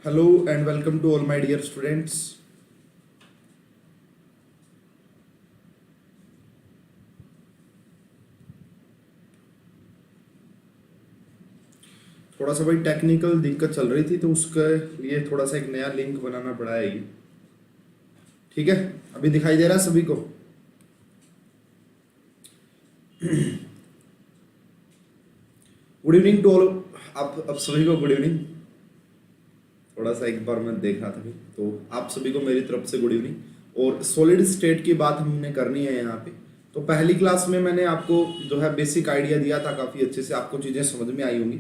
Hello and welcome to all my dear students. थोड़ा सा भाई टेक्निकल दिक्कत चल रही थी तो उसके लिए थोड़ा सा एक नया लिंक बनाना पड़ा है ये। ठीक है, अभी दिखाई दे रहा है सभी को? Good evening to all. आप सभी को गुड इवनिंग। थोड़ा सा एक बार मैं देख रहा था तो आप सभी को मेरी तरफ से गुड इवनिंग। और सॉलिड स्टेट की बात हमने करनी है यहाँ पे। तो पहली क्लास में मैंने आपको जो है बेसिक आइडिया दिया था, काफ़ी अच्छे से आपको चीज़ें समझ में आई होंगी।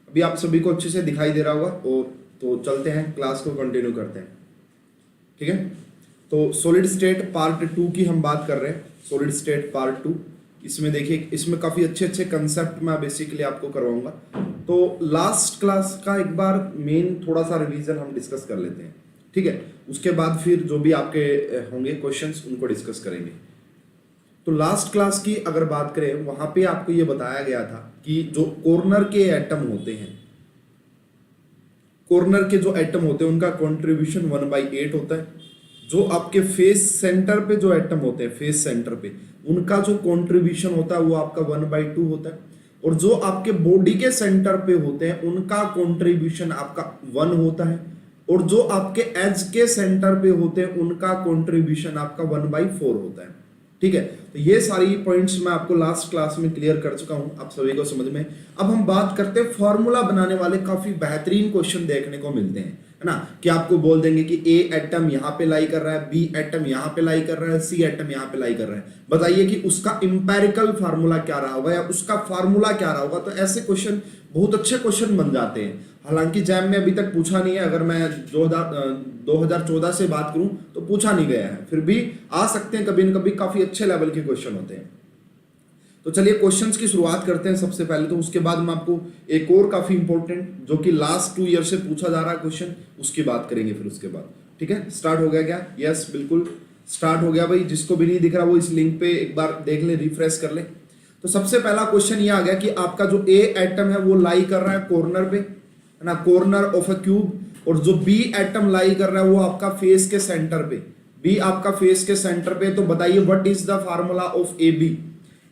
अभी आप सभी को अच्छे से दिखाई दे रहा होगा। और तो चलते हैं, क्लास को कंटिन्यू करते हैं। ठीक है, तो सॉलिड स्टेट पार्ट 2 की हम बात कर रहे हैं। सॉलिड स्टेट पार्ट 2, इसमें देखिए, इसमें काफ़ी अच्छे अच्छे कंसेप्ट मैं बेसिकली आपको करवाऊंगा। तो लास्ट क्लास का एक बार मेन थोड़ा सा रिवीजन हम डिस्कस कर लेते हैं। ठीक है, उसके बाद फिर जो भी आपके होंगे क्वेश्चंस उनको डिस्कस करेंगे। तो लास्ट क्लास की अगर बात करें, वहां पे आपको ये बताया गया था कि जो कॉर्नर के एटम होते हैं, कॉर्नर के जो एटम होते हैं उनका कंट्रीब्यूशन 1/8 होता है। जो आपके फेस सेंटर पे जो एटम होते हैं, फेस सेंटर पे उनका जो कंट्रीब्यूशन होता है वो आपका 1/2 होता है। और जो आपके बॉडी के सेंटर पे होते हैं उनका कंट्रीब्यूशन आपका 1 होता है। और जो आपके एज के सेंटर पे होते हैं उनका कंट्रीब्यूशन आपका 1/4 होता है। ठीक है, तो ये सारी पॉइंट्स मैं आपको लास्ट क्लास में क्लियर कर चुका हूं, आप सभी को समझ में। अब हम बात करते हैं, फॉर्मूला बनाने वाले काफी बेहतरीन क्वेश्चन देखने को मिलते हैं, है ना। कि आपको बोल देंगे कि ए एटम यहाँ पे लाई कर रहा है, बी एटम यहाँ पे लाई कर रहा है, सी एटम यहाँ पे लाई कर रहा है। बताइए कि उसका इंपेरिकल फार्मूला क्या रहा होगा या उसका फार्मूला क्या रहा होगा। तो ऐसे क्वेश्चन बहुत अच्छे क्वेश्चन बन जाते हैं। हालांकि जैम में अभी तक पूछा नहीं है, अगर मैं 2014 से बात करूं तो पूछा नहीं गया है, फिर भी आ सकते हैं कभी न कभी, काफी अच्छे लेवल के क्वेश्चन होते हैं। तो चलिए क्वेश्चंस की शुरुआत करते हैं सबसे पहले। तो उसके बाद मैं आपको एक और काफी इंपॉर्टेंट जो कि लास्ट 2 ईयर से पूछा जा रहा है क्वेश्चन, उसकी बात करेंगे फिर उसके बाद। ठीक है, स्टार्ट हो गया क्या? यस, बिल्कुल स्टार्ट हो गया भाई। जिसको भी नहीं दिख रहा वो इस लिंक पे एक बार देख ले, रिफ्रेश कर ले। तो सबसे पहला क्वेश्चन ये आ गया कि आपका जो ए एटम है वो लाई कर रहा है कॉर्नर पे, है ना, कॉर्नर ऑफ अ क्यूब। और जो बी एटम लाई कर रहा है वो आपका फेस के सेंटर पे, बी आपका फेस के सेंटर पे। तो बताइए what is the formula of A B.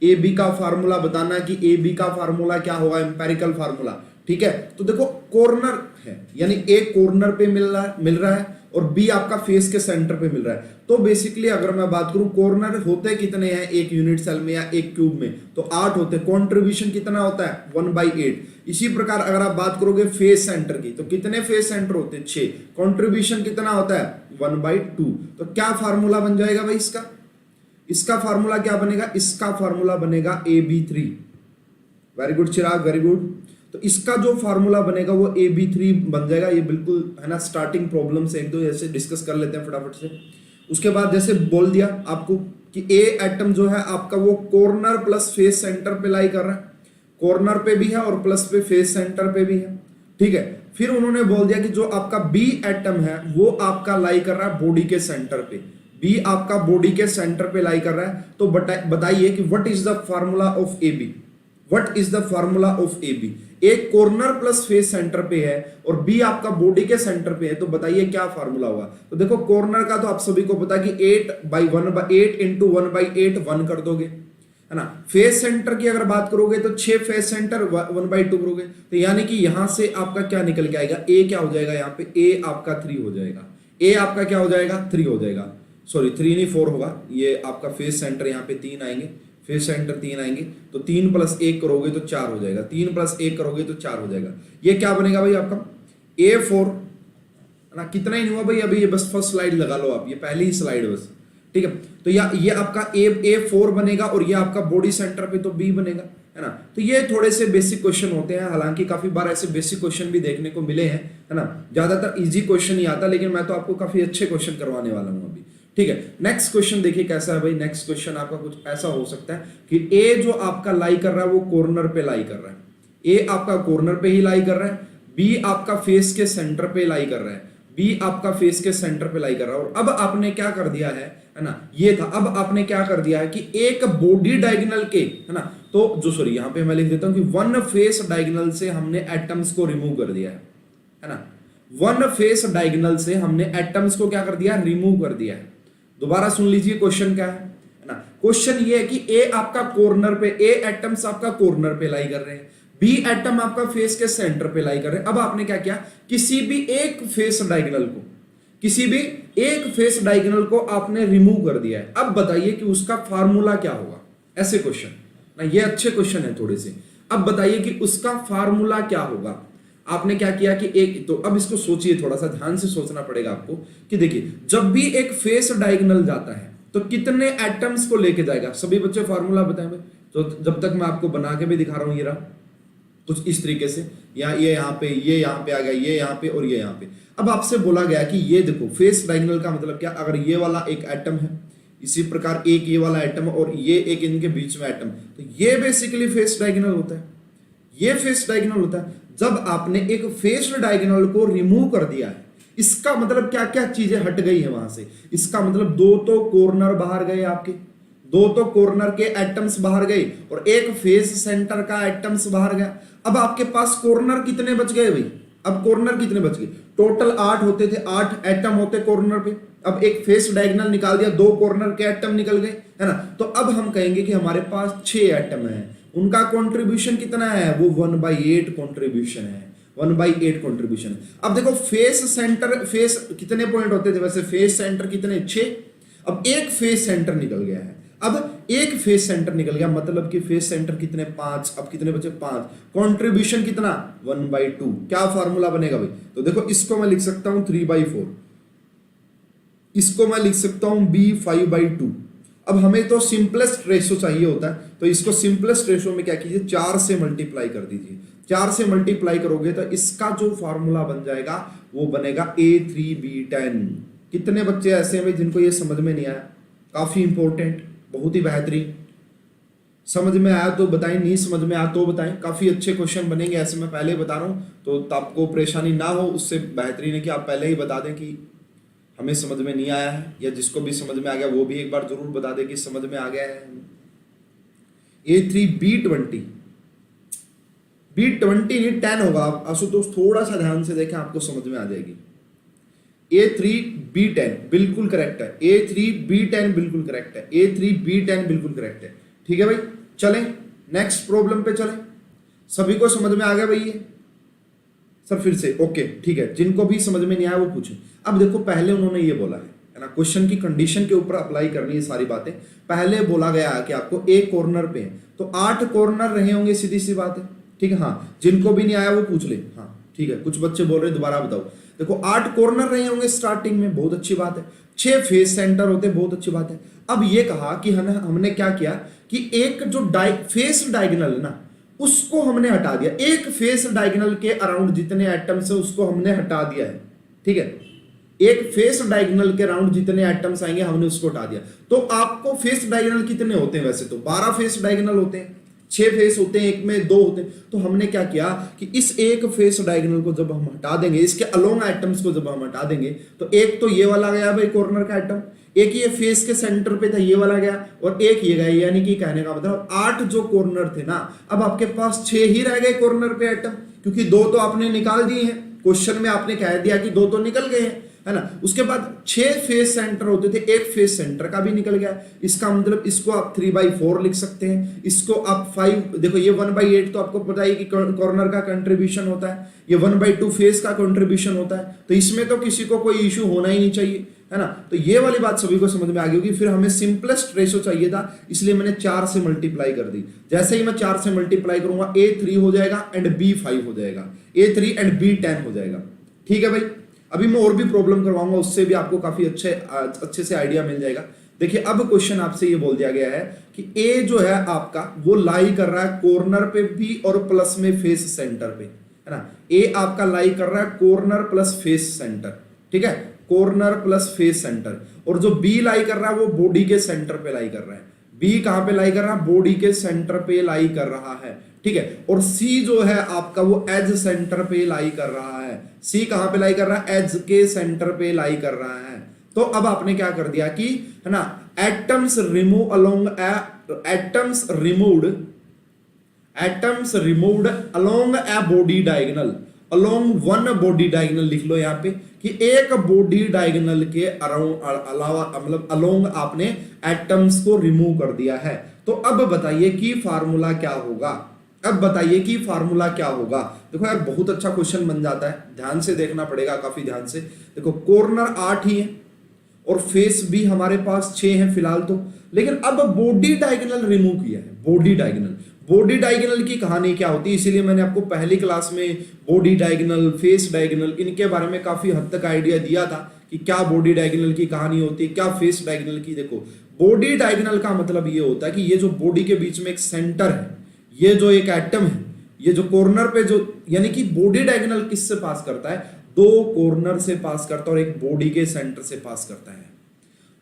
A B का फार्मूला बताना कि ए बी का फार्मूला क्या होगा, एम्पेरिकल फार्मूला। ठीक है, तो देखो कॉर्नर है यानी ए कॉर्नर पे मिल रहा है और बी आपका फेस के सेंटर पे मिल रहा है। तो बेसिकली अगर मैं बात करूं, कॉर्नर होते कितने हैं एक यूनिट सेल में या एक क्यूब में, तो 8 होते हैं। कंट्रीब्यूशन कितना होता है 1/8। इसी प्रकार अगर आप बात करोगे फेस सेंटर की, तो कितने फेस सेंटर होते हैं 6। कंट्रीब्यूशन कितना होता है 1/2। तो क्या फार्मूला बन जाएगा भाई इसका? इसका फार्मूला क्या बनेगा? इसका फार्मूला बनेगा AB3। वेरी गुड चिराग, वेरी गुड। तो इसका जो फार्मूला बनेगा वो AB3 बन जाएगा। ये बिल्कुल है ना, स्टार्टिंग प्रॉब्लम से एक दो ऐसे डिस्कस कर लेते हैं फटाफट से। उसके बाद जैसे बोल दिया आपको कि ए एटम जो है आपका वो कॉर्नर प्लस फेस सेंटर पे लाई कर रहा है, कॉर्नर पे भी है और प्लस पे फेस सेंटर पे भी है। ठीक है, फिर उन्होंने बोल दिया कि जो आपका बी एटम है वो आपका लाई कर रहा है बॉडी के सेंटर पे, बी आपका बॉडी के सेंटर पे लाई कर रहा है। तो बताइए कि what is the formula of A B. What is the formula of A B. एक कॉर्नर प्लस फेस सेंटर पे है और बी आपका बॉडी के सेंटर पे है, तो बताइए क्या फार्मूला होगा। तो देखो कॉर्नर का तो आप सभी को पता कि 8/1/8 इंटू 1/8 1 कर दोगे, है ना। फेस सेंटर की अगर बात करोगे तो 6 फेस सेंटर 1/2 करोगे। तो यानी कि यहां से आपका क्या निकल के आएगा, ए क्या हो जाएगा यहाँ पे, ए आपका 3 हो जाएगा। ए आपका क्या हो जाएगा 3 हो जाएगा, सॉरी 3 नहीं 4 होगा। ये आपका फेस सेंटर यहाँ पे 3 आएंगे, फेस सेंटर 3 आएंगे। तो 3 + 1 करोगे तो 4 हो जाएगा, 3 + 1 करोगे तो 4 हो जाएगा। ये क्या बनेगा भाई आपका A4, है ना। कितना ही नहीं हुआ भाई अभी, ये बस फर्स्ट स्लाइड लगा लो आप, ये पहली ही स्लाइड बस। ठीक है, तो ये आपका A4 बनेगा और ये आपका बॉडी सेंटर पे तो B बनेगा, है ना। तो ये थोड़े से बेसिक क्वेश्चन होते हैं, हालांकि काफी बार ऐसे बेसिक क्वेश्चन भी देखने को मिले हैं, है ना। ज्यादातर इजी क्वेश्चन ही आता, लेकिन मैं तो आपको काफी अच्छे क्वेश्चन करवाने वाला हूं अभी। ठीक है, नेक्स्ट क्वेश्चन देखिए कैसा है भाई। नेक्स्ट क्वेश्चन आपका कुछ ऐसा हो सकता है कि ए जो आपका लाई कर रहा है वो कॉर्नर पे लाई कर रहा है, ए आपका कॉर्नर पे ही लाई कर रहा है, बी आपका फेस के सेंटर पे लाई कर रहा है, बी आपका फेस के सेंटर पे लाई कर रहा है। और अब आपने क्या कर दिया है ना, ये था। अब आपने क्या कर दिया है कि एक बॉडी डायगोनल के, है ना, तो जो सॉरी यहाँ पे मैं लिख देता हूं कि वन फेस डायगोनल से हमने एटम्स को रिमूव कर दिया है ना। वन फेस डायगोनल से हमने एटम्स को क्या कर दिया, रिमूव कर दिया है। दोबारा सुन लीजिए क्वेश्चन क्या है ना। क्वेश्चन ये है कि ए आपका कॉर्नर पे, ए एटम्स आपका कॉर्नर पे लाई कर रहे हैं, बी एटम आपका फेस के सेंटर पे लाई कर रहे हैं। अब आपने क्या किया, किसी भी एक फेस डायगोनल को, किसी भी एक फेस डायगोनल को आपने रिमूव कर दिया है। अब बताइए कि उसका फार्मूला क्या होगा, ऐसे क्वेश्चन ना, ये अच्छे क्वेश्चन है थोड़े से। अब बताइए कि उसका फार्मूला क्या होगा। आपने क्या किया कि एक, तो अब इसको सोचिए, थोड़ा सा ध्यान से सोचना पड़ेगा आपको कि देखिए जब भी एक फेस डायगोनल जाता है तो कितने एटम्स को लेके जाएगा। सभी बच्चे फार्मूला बताएं भाई। तो जब तक मैं आपको बना के भी दिखा रहा हूं, ये रहा कुछ इस तरीके से, ये यहाँ पे, ये यहाँ पे आ गया, ये यहाँ पे और ये यहाँ पे। अब आपसे बोला गया कि ये देखो फेस डायगोनल का मतलब क्या, अगर ये वाला एक एटम है, इसी प्रकार एक ये वाला एटम और ये एक इनके बीच में एटम, तो ये बेसिकली फेस डायगोनल होता है। ये फेस डायगोनल होता है। जब आपने एक फेस डायगोनल को रिमूव कर दिया है, इसका मतलब क्या क्या चीजें हट गई है वहां से। इसका मतलब दो तो कॉर्नर बाहर गए आपके, दो तो कॉर्नर के एटम्स बाहर गए और एक फेस सेंटर का एटम्स बाहर गया। अब आपके पास कॉर्नर कितने बच गए भाई, अब कॉर्नर कितने बच गए, टोटल 8 होते थे, 8 एटम होते कॉर्नर पे। अब एक फेस डायगोनल निकाल दिया, दो कॉर्नर के एटम निकल गए, है ना। तो अब हम कहेंगे कि हमारे पास 6 एटम है, उनका कंट्रीब्यूशन कितना है, वो 1/8 कंट्रीब्यूशन है, 1/8 कंट्रीब्यूशन है। अब देखो फेस सेंटर, फेस कितने पॉइंट होते थे वैसे, फेस सेंटर कितने, 6। अब एक फेस सेंटर निकल गया है, अब एक फेस सेंटर निकल गया, मतलब कि फेस सेंटर कितने, 5। अब कितने बचे, 5। कंट्रीब्यूशन कितना, 1/2। क्या फार्मूला बनेगा भाई, तो देखो इसको मैं लिख सकता हूं 3/4, इसको मैं लिख सकता हूं B5/2। अब हमें तो सिंपलेस्ट रेशो चाहिए होता है, तो इसको सिंपलेस्ट रेशो में क्या कीजिए, 4 से मल्टीप्लाई कर दीजिए। 4 से मल्टीप्लाई करोगे तो इसका जो फार्मूला बन जाएगा वो बनेगा A3B10। कितने बच्चे ऐसे हैं भाई जिनको ये समझ में नहीं आया, काफी इंपॉर्टेंट, बहुत ही बेहतरीन। समझ में आया तो बताएं, नहीं समझ में आया तो बताएं। काफी अच्छे क्वेश्चन बनेंगे ऐसे, मैं पहले ही बता रहा हूं, तो आपको परेशानी ना हो। उससे बेहतरीन है कि आप पहले ही बता दें कि हमें समझ में नहीं आया है, या जिसको भी समझ में आ गया वो भी एक बार जरूर बता दे कि समझ में आ गया है। A3B20, B20 नहीं 10 होगा। आशुतोष थोड़ा सा ध्यान से देखें, आपको समझ में आ जाएगी। A3B10 बिल्कुल करेक्ट है, A3B10 बिल्कुल करेक्ट है, A3B10 बिल्कुल करेक्ट है। ठीक है भाई, चलें नेक्स्ट प्रॉब्लम पे चलें। सभी को समझ में आ गया भाई ये सर, फिर से ओके ठीक है। जिनको भी समझ में नहीं आया वो पूछें। अब देखो पहले उन्होंने ये बोला है ना, क्वेश्चन की कंडीशन के ऊपर अप्लाई करनी है सारी बातें। पहले बोला गया है कि आपको एक कॉर्नर पे है, तो 8 कॉर्नर रहे होंगे, सीधी सी बात है। ठीक है, हाँ जिनको भी नहीं आया वो पूछ ले। हाँ ठीक है, कुछ बच्चे बोल रहे हैं दोबारा बताओ। देखो 8 कॉर्नर रहे होंगे स्टार्टिंग में, बहुत अच्छी बात है। 6 फेस सेंटर होते, बहुत अच्छी बात है। अब ये कहा कि हमने क्या किया कि एक जो फेस डायगोनल है ना, उसको हमने हटा दिया। एक फेस डायगोनल के अराउंड जितने एटम्स है उसको हमने हटा दिया है। ठीक है, एक फेस डायगोनल के अराउंड जितने एटम्स आएंगे हमने उसको हटा दिया। तो आपको फेस डायगोनल कितने होते हैं, वैसे तो 12 फेस डायगोनल होते हैं, 6 फेस होते हैं, एक में 2 होते हैं। तो हमने क्या किया कि इस एक फेस डायगोनल को जब हम हटा देंगे, इसके अलोंग एटम्स को जब हम हटा देंगे, तो एक तो ये वाला गया भाई कॉर्नर का एटम, एक ये फेस के सेंटर पे था ये वाला गया, और एक ये गया। यानी कि कहने का मतलब 8 जो कॉर्नर थे ना, अब आपके पास 6 ही रह गए कॉर्नर पे एटम, क्योंकि 2 तो आपने निकाल दिए हैं। क्वेश्चन में आपने कह दिया कि 2 तो निकल गए हैं, है ना। उसके बाद 6 फेस सेंटर होते थे, एक फेस सेंटर का भी निकल गया। इसका मतलब इसको आप 3/4 लिख सकते हैं, इसको आप 5। देखो ये 1/8 तो आपको पता है कि कॉर्नर का कंट्रीब्यूशन होता है, ये 1/2 फेस का कंट्रीब्यूशन होता है। तो इसमें तो किसी को कोई इशू होना ही नहीं चाहिए, है ना। तो ये वाली बात सभी को समझ में आ गई होगी। फिर हमें सिंपलेस्ट रेशो चाहिए था, इसलिए मैंने 4 से मल्टीप्लाई कर दी। जैसे ही मैं 4 से मल्टीप्लाई करूंगा, A3 हो जाएगा एंड B5 हो जाएगा, A3 एंड B10 हो जाएगा। ठीक है भाई, अभी मैं और भी प्रॉब्लम करवाऊंगा, उससे भी आपको काफी अच्छे से आइडिया मिल जाएगा। देखिए अब क्वेश्चन आपसे ये बोल दिया गया है कि A जो है आपका वो लाई कर रहा है कॉर्नर पे भी और प्लस में फेस सेंटर पे, है ना। A आपका लाई कर रहा है कॉर्नर प्लस फेस सेंटर, ठीक है, कॉर्नर प्लस फेस सेंटर। और जो B लाई कर रहा है वो बॉडी के सेंटर पे लाई कर रहा है। B कहां पे लाई कर रहा है, बॉडी के सेंटर पे लाई कर रहा है, ठीक है। और C जो है आपका वो एज सेंटर पे लाई कर रहा है। C कहां पे लाई कर रहा है, एज के सेंटर पे लाई कर रहा है। तो अब आपने क्या कर दिया कि, है ना, atoms remove along atoms removed along a body diagonal, along one body diagonal लिख लो यहाँ पे कि एक बॉडी डायगोनल के अलावा मतलब अलोंग आपने एटम्स को रिमूव कर दिया है। तो अब बताइए कि फार्मूला क्या होगा, अब बताइए कि फार्मूला क्या होगा। देखो यार बहुत अच्छा क्वेश्चन बन जाता है, ध्यान से देखना पड़ेगा, काफी ध्यान से देखो। कॉर्नर 8 ही है और फेस भी हमारे पास 6 है फिलहाल तो, लेकिन अब बॉडी डायगोनल रिमूव किया है। बॉडी डायगोनल की कहानी क्या होती है, इसीलिए मैंने आपको पहली क्लास में बॉडी डायगोनल, फेस डायगोनल इनके बारे में काफी हद तक आइडिया दिया था कि क्या बॉडी डायगोनल की कहानी होती है, क्या फेस डायगोनल की। देखो बॉडी डायगोनल का मतलब ये होता है कि ये जो बॉडी के बीच में एक सेंटर है, ये जो एक एटम है, ये जो कॉर्नर पे जो, यानी कि बॉडी डायगोनल किससे पास करता है, 2 कॉर्नर से पास करता है और एक बॉडी के सेंटर से पास करता है।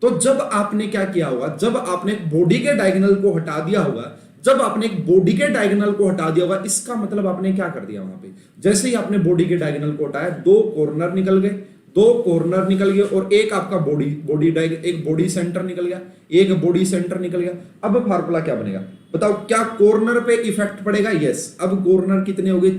तो जब आपने क्या किया होगा, जब आपने बॉडी के डायगोनल को हटा दिया होगा, जब आपने एक बॉडी के डायगोनल को हटा दिया होगा, इसका मतलब आपने क्या कर दिया वहां पे, जैसे ही आपने बॉडी के डायगोनल को हटाया 2 कॉर्नर निकल गए, 2 कॉर्नर निकल गए और एक आपका बॉडी डायगोनल, एक बॉडी सेंटर निकल गया, एक बॉडी सेंटर निकल गया। अब फार्मूला क्या बनेगा बताओ, क्या कॉर्नर पे इफेक्ट पड़ेगा? यस। अब कॉर्नर कितने हो गए?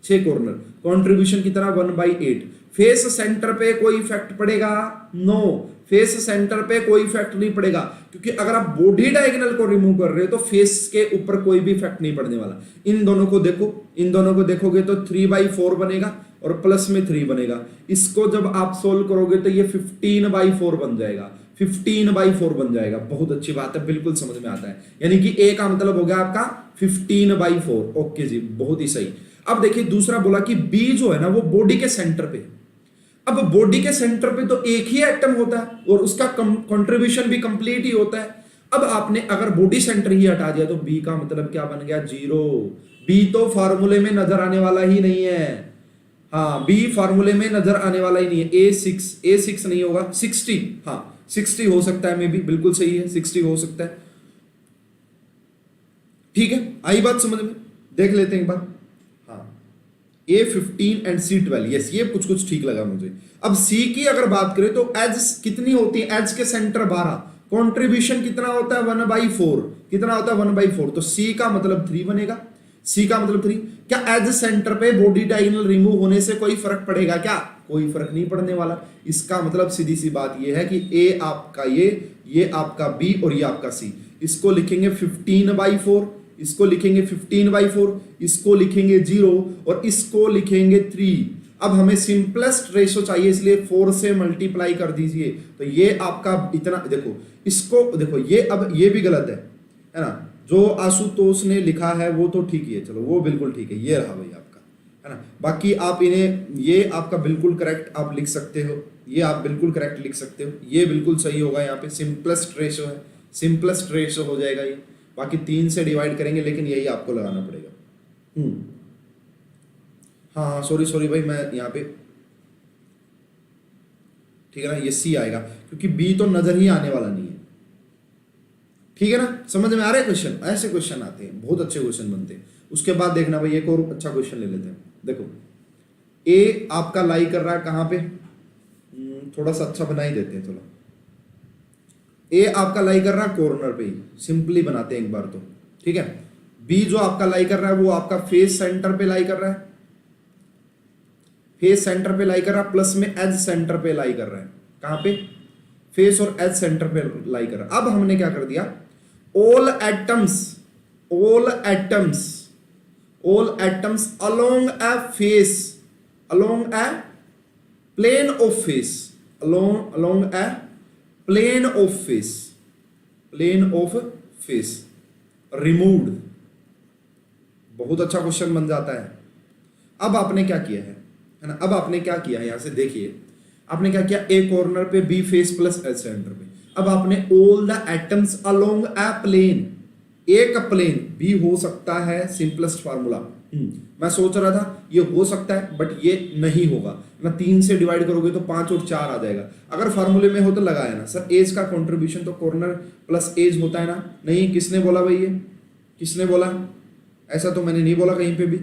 6 कॉर्नर, कंट्रीब्यूशन कितना 1/8। फेस सेंटर पे कोई इफेक्ट पड़ेगा? नो, फेस सेंटर पे कोई इफेक्ट नहीं पड़ेगा, क्योंकि अगर आप बॉडी डायगोनल को रिमूव कर रहे हो तो फेस के ऊपर कोई भी इफेक्ट नहीं पड़ने वाला। इन दोनों को देखो, इन दोनों को देखोगे तो 3/4 बनेगा और प्लस में 3 बनेगा। इसको जब आप सोल्व करोगे तो ये 15/4 बन जाएगा, 15/4 बन जाएगा। बहुत अच्छी बात है, बिल्कुल समझ में आता है। यानी कि ए का मतलब हो गया आपका 15/4। ओके जी, बहुत ही सही। अब देखिए दूसरा बोला कि बी जो है ना वो बॉडी के सेंटर पे। अब बॉडी के सेंटर पे तो एक ही एटम होता है और उसका कंट्रीब्यूशन भी कंप्लीट ही होता है। अब आपने अगर बॉडी सेंटर ही हटा दिया तो बी का मतलब क्या बन गया? 0। बी तो फार्मूले में नजर आने वाला ही नहीं है। हाँ, बी फार्मूले में नजर आने वाला ही नहीं है। A6 नहीं होगा, 60। हाँ 60 हो सकता है, मे बी, बिल्कुल सही है, 60 हो सकता है। ठीक है, आई बात समझ में? देख लेते हैं एक बार। A15 एंड C12, यस, ये कुछ ठीक लगा मुझे। अब C की अगर बात करें तो एज कितनी होती है? एज के सेंटर 12, कंट्रीब्यूशन कितना होता है? 1/4। कितना होता है? 1/4। तो C का मतलब 3 बनेगा। C का मतलब 3। क्या एज सेंटर पे बॉडी डायगोनल रिमूव होने से कोई फर्क पड़ेगा क्या? कोई फर्क नहीं पड़ने वाला। इसका मतलब सीधी सी बात ये है कि A आपका ये आपका B और ये आपका C। इसको लिखेंगे 15/4, इसको लिखेंगे 15/4, इसको लिखेंगे 0 और इसको लिखेंगे 3। अब हमें सिंपलेस्ट रेशो चाहिए, इसलिए 4 से मल्टीप्लाई कर दीजिए। तो ये आपका इतना, देखो इसको देखो, ये अब ये भी गलत है ना? जो आशुतोष ने लिखा है वो तो ठीक ही है, चलो वो बिल्कुल ठीक है, ये रहा भाई आपका, है ना? बाकी आप इन्हें, ये आपका बिल्कुल करेक्ट आप लिख सकते हो, ये आप बिल्कुल करेक्ट लिख सकते हो, ये बिल्कुल सही होगा। यहाँ पे सिंपलेस्ट रेशो है, सिंपलेस्ट रेशो हो जाएगा ये। बाकी 3 से डिवाइड करेंगे, लेकिन यही आपको लगाना पड़ेगा। हाँ सॉरी भाई, मैं यहाँ पे, ठीक है ना, ये सी आएगा क्योंकि बी तो नजर ही आने वाला नहीं है। ठीक है ना, समझ में आ रहा है क्वेश्चन? ऐसे क्वेश्चन आते हैं, बहुत अच्छे क्वेश्चन बनते हैं। उसके बाद देखना भाई, एक और अच्छा क्वेश्चन ले लेते हैं। देखो ए आपका लाई कर रहा है कहाँ पे, थोड़ा सा अच्छा बना ही देते हैं। चलो ए आपका लाई कर रहा है कॉर्नर पे ही, सिंपली बनाते हैं एक बार तो, ठीक है। बी जो आपका लाई कर रहा है वो आपका फेस सेंटर पे लाई कर रहा है, फेस सेंटर पे लाई कर रहा है, प्लस में एज सेंटर पे लाई कर रहा है। कहां पे? फेस और एज सेंटर पे लाई कर रहा है। अब हमने क्या कर दिया, all atoms along a face, along a plane of face, along a plane of face removed. बहुत अच्छा क्वेश्चन बन जाता है। अब आपने क्या किया है ना, अब आपने क्या किया है, यहां से देखिए, आपने क्या किया, ए कॉर्नर पे, B face plus H centre पे। अब आपने all the atoms along a plane, एक प्लेन भी हो सकता है, सिंपलेस्ट फार्मूला। मैं सोच रहा था ये हो सकता है, बट ये नहीं होगा ना। 3 से डिवाइड करोगे तो 5 और 4 आ जाएगा। अगर फार्मूले में हो तो लगाया ना सर, एज का कंट्रीब्यूशन तो कॉर्नर प्लस एज होता है ना। नहीं, किसने बोला भाई, ये किसने बोला? ऐसा तो मैंने नहीं बोला कहीं पे भी।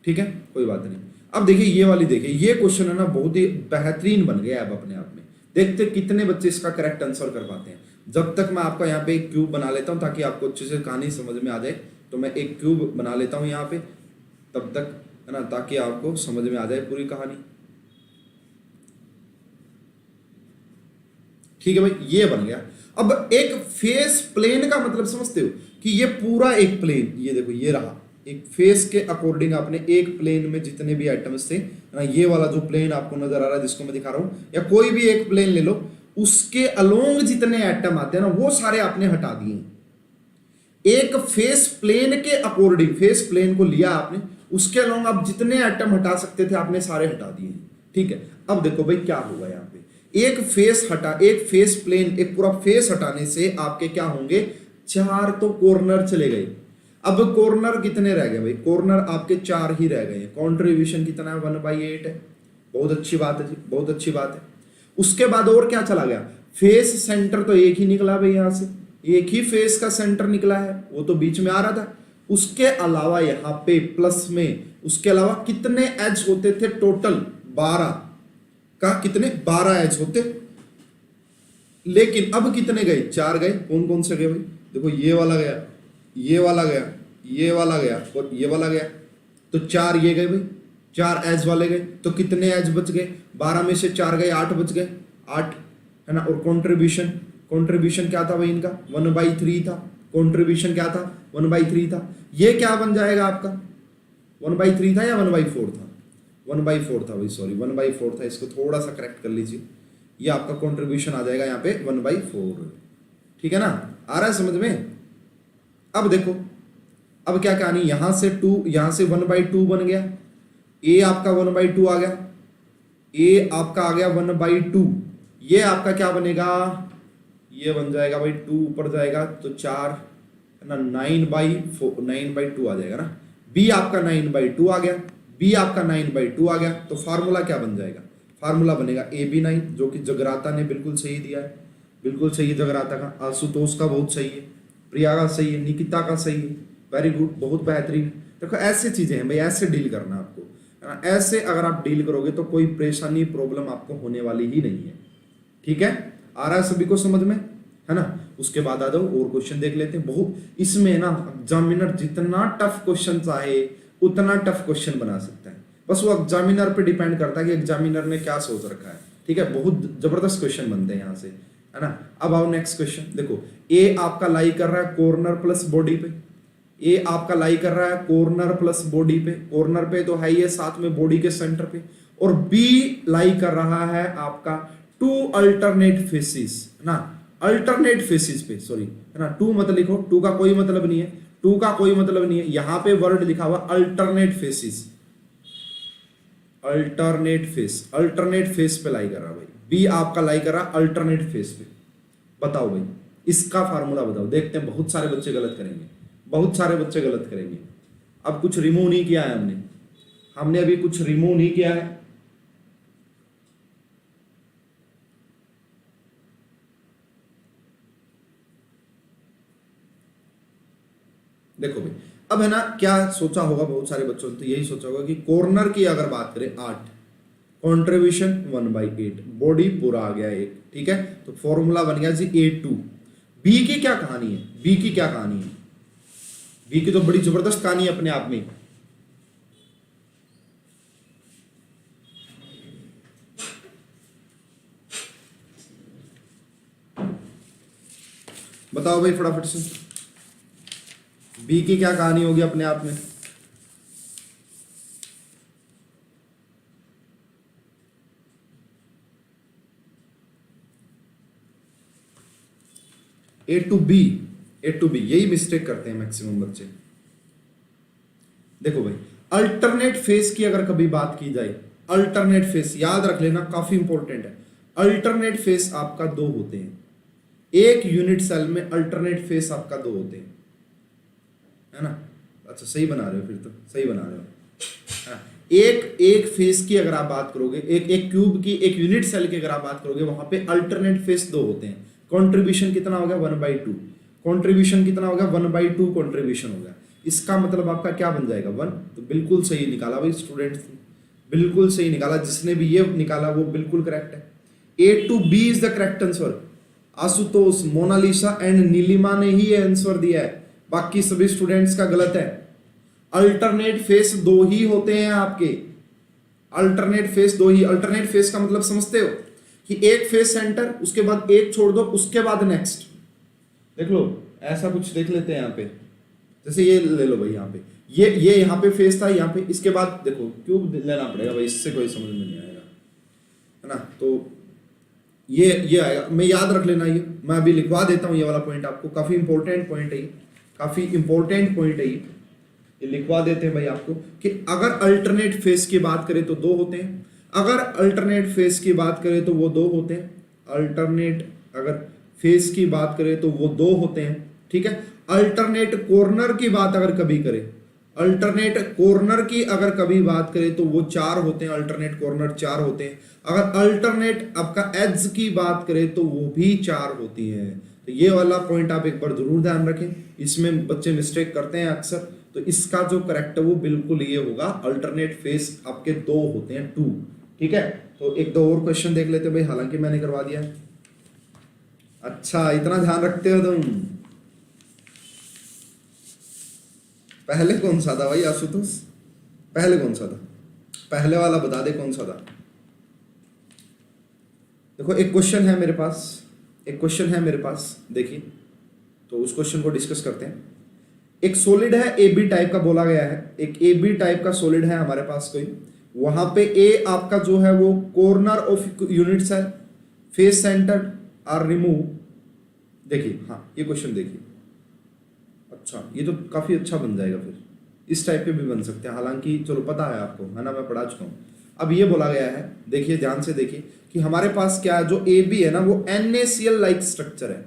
ठीक है, कोई बात नहीं। अब देखिए ये वाली, देखिए ये क्वेश्चन है ना, बहुत ही बेहतरीन बन गया अब अपने आप में। देखते कितने बच्चे इसका करेक्ट आंसर कर पाते हैं। जब तक मैं आपका यहाँ पे एक क्यूब बना लेता हूँ ताकि आपको अच्छे से कहानी समझ में आ जाए, तो मैं एक क्यूब बना लेता हूँ यहाँ पे, तब तक है ना, ताकि आपको समझ में आ जाए पूरी कहानी। ठीक है भाई, ये बन गया। अब एक फेस प्लेन का मतलब समझते हो कि ये पूरा एक प्लेन, ये देखो ये रहा एक फेस के अकॉर्डिंग आपने एक प्लेन में जितने भी एटम्स थे ना, ये वाला जो प्लेन आपको नजर आ रहा है जिसको मैं दिखा रहा हूं, या कोई भी एक प्लेन ले लो, उसके अलोंग जितने एटम आते हैं ना वो सारे आपने हटा दिए। एक फेस प्लेन के अकॉर्डिंग, फेस प्लेन को लिया आपने, उसके अलोंग आप जितने एटम हटा सकते थे आपने सारे हटा दिए। ठीक है, अब देखो भाई क्या होगा यहाँ पे, एक फेस प्लेन, एक पूरा फेस हटाने से आपके क्या होंगे, 4 तो कॉर्नर चले गए। अब कॉर्नर कितने रह गए भाई, कॉर्नर आपके 4 ही रह गए। कंट्रीब्यूशन कितना है, 1/8 है। बहुत अच्छी बात है जी, बहुत अच्छी बात है। उसके बाद और क्या चला गया, फेस सेंटर तो एक ही निकला भाई, यहां से एक ही फेस का सेंटर निकला है, वो तो बीच में आ रहा था। उसके अलावा यहाँ पे प्लस में उसके अलावा कितने एज होते थे टोटल, 12 का, कितने 12 एज होते, लेकिन अब कितने गए, 4 गए। कौन कौन से गए भाई, देखो ये वाला गया, ये वाला गया, ये वाला गया और ये वाला गया, तो 4 ये गए भाई, 4 एज वाले गए। तो कितने एज बच गए, 12 में से 4 गए, 8 बच गए, 8 है ना। और कंट्रीब्यूशन क्या था भाई इनका, 1/3 था। कंट्रीब्यूशन क्या था, 1/3 था। ये क्या बन जाएगा आपका, 1/3 था या 1/4 था, 1/4 था भाई, सॉरी 1/4 था, इसको थोड़ा सा करेक्ट कर लीजिए। ये आपका कंट्रीब्यूशन आ जाएगा यहाँ पे 1/4। ठीक है ना, आ रहा है समझ में। अब देखो, अब क्या कहानी, यहां से 2, यहां से 1/2 बन गया, ए आपका 1/2 आ गया, ए आपका आ गया 1/2। ये आपका क्या बनेगा, ये बन जाएगा भाई 2 ऊपर जाएगा तो 4 है ना, 9/2 आ जाएगा ना। बी आपका 9/2 आ गया, बी आपका 9/2 आ गया। तो फार्मूला क्या बन जाएगा, फार्मूला बनेगा AB9, जो कि जगराता ने बिल्कुल सही दिया है, बिल्कुल सही है जगराता का। आशुतोष का बहुत सही है, प्रिया का सही है, निकिता का सही है, वेरी गुड, बहुत बेहतरीन। देखो ऐसी चीजें हैं भाई, ऐसे डील करना आपको, है ना। ऐसे अगर आप डील करोगे तो कोई परेशानी, प्रॉब्लम आपको होने वाली ही नहीं है। ठीक है, आ रहा है सभी को समझ में, है ना। उसके बाद आ जाओ और क्वेश्चन देख लेते हैं। बहुत इसमें ना एग्जामिनर जितना टफ क्वेश्चन चाहे उतना टफ क्वेश्चन बना सकता है, बस वो एग्जामिनर पे डिपेंड करता है कि एग्जामिनर ने क्या सोच रखा है। ठीक है, बहुत जबरदस्त क्वेश्चन बनते हैं यहाँ से, है ना। अब आओ नेक्स्ट क्वेश्चन, देखो ए आपका लाई कर रहा है कॉर्नर प्लस बॉडी पे, ए आपका लाई कर रहा है कॉर्नर प्लस बॉडी पे, कॉर्नर पे तो है ही है, साथ में बॉडी के सेंटर पे। और बी लाई कर रहा है आपका 2 अल्टरनेट फेसिस, है ना, अल्टरनेट फेसिस पे, सॉरी है ना, 2 मत लिखो, 2 का कोई मतलब नहीं है, 2 का कोई मतलब नहीं है, यहां पे वर्ड लिखा हुआ alternate faces, alternate face, alternate face पे लाई कर रहा भाई। बी आपका लाई कर रहा अल्टरनेट फेस पे। बताओ भाई इसका फार्मूला बताओ, देखते हैं बहुत सारे बच्चे गलत करेंगे, बहुत सारे बच्चे गलत करेंगे। अब कुछ रिमूव नहीं किया है हमने अभी कुछ रिमूव नहीं किया है। देखो भाई, अब है ना क्या सोचा होगा बहुत सारे बच्चों ने, तो यही सोचा होगा कि कॉर्नर की अगर बात करें 8, कंट्रीब्यूशन 1/8, बॉडी पूरा आ गया 1। ठीक है, तो फॉर्मूला बन गया जी A2। बी की क्या कहानी है, बी की क्या कहानी है, बी की तो बड़ी जबरदस्त कहानी है अपने आप में। बताओ भाई फटाफट से, बी की क्या कहानी होगी अपने आप में। ए टू बी यही मिस्टेक करते हैं मैक्सिमम बच्चे। देखो भाई, अल्टरनेट फेस की अगर कभी बात की जाए, अल्टरनेट फेस याद रख लेना, काफी इंपॉर्टेंट है। अल्टरनेट फेस आपका 2 होते हैं, एक यूनिट सेल में अल्टरनेट फेस आपका 2 होते हैं, है ना। अच्छा सही बना रहे हो, फिर तो सही बना रहे हो। एक फेस की अगर आप बात करोगे, एक क्यूब की, एक यूनिट सेल की अगर आप बात करोगे, वहां पे अल्टरनेट फेस 2 होते हैं। कंट्रीब्यूशन कितना हो गया, 1/2, कंट्रीब्यूशन कितना हो गया, 1/2 कंट्रीब्यूशन हो गया। इसका मतलब आपका क्या बन जाएगा, 1। तो बिल्कुल सही निकाला भाई स्टूडेंट्स, बिल्कुल सही निकाला, जिसने भी ये निकाला वो बिल्कुल करेक्ट है। A2B is the correct answer. Ashutosh, Monalisa and Nilima ने ही आंसर दिया है, बाकी सभी स्टूडेंट्स का गलत है। अल्टरनेट फेस दो ही होते हैं आपके, अल्टरनेट फेस दो ही। अल्टरनेट फेस का मतलब समझते हो कि एक फेस सेंटर, उसके बाद एक छोड़ दो, उसके बाद नेक्स्ट। देख लो, ऐसा कुछ देख लेते हैं यहाँ पे, जैसे ये ले लो भाई, यहाँ पे ये यहाँ पे फेस था, यहाँ पे, इसके बाद देखो क्यूब लेना पड़ेगा भाई, इससे कोई समझ में नहीं आएगा, है ना। तो ये आएगा, मैं याद रख लेना, ये मैं अभी लिखवा देता हूँ ये वाला पॉइंट आपको, काफी इंपॉर्टेंट पॉइंट है ये, काफी इंपॉर्टेंट पॉइंट है ये लिखवा देते हैं भाई आपको कि अगर अल्टरनेट फेस की बात करें तो दो होते हैं, अगर अल्टरनेट फेस की बात करें तो वो दो होते हैं, अल्टरनेट अगर फेस की बात करें तो वो दो होते हैं, ठीक है। अल्टरनेट कॉर्नर की बात अगर कभी करें, अल्टरनेट कॉर्नर की अगर कभी बात करें तो वो चार होते हैं, अल्टरनेट कॉर्नर चार होते हैं। अगर अल्टरनेट आपका एज की बात करें तो वो भी चार होती है। तो ये वाला पॉइंट आप एक बार जरूर ध्यान रखें, इसमें बच्चे मिस्टेक करते हैं अक्सर। तो इसका जो करेक्ट है वो बिल्कुल ये होगा, अल्टरनेट फेस आपके दो होते हैं, टू, ठीक है। तो एक दो और क्वेश्चन देख लेते हैं भाई, हालांकि मैंने करवा दिया है। अच्छा, इतना ध्यान रखते हो तुम। पहले कौन सा था भाई आशुतोष, पहले कौन सा था, पहले वाला बता दे कौन सा था। देखो एक क्वेश्चन है मेरे पास, एक क्वेश्चन है मेरे पास, देखिए, तो उस क्वेश्चन को डिस्कस करते हैं। एक सॉलिड है ए बी टाइप का बोला गया है, एक ए बी टाइप का सॉलिड है हमारे पास कोई, वहां पे ए आपका जो है वो corner of unit cell, face centre are remove. देखिए, हाँ ये क्वेश्चन देखिए, अच्छा ये तो काफी अच्छा बन जाएगा, फिर इस टाइप के भी बन सकते हैं, हालांकि चलो पता है आपको, है ना, मैं पढ़ा चुका हूँ। अब ये बोला गया है, देखिए ध्यान से देखिए कि हमारे पास क्या है, जो ए बी है ना वो NaCl लाइक स्ट्रक्चर है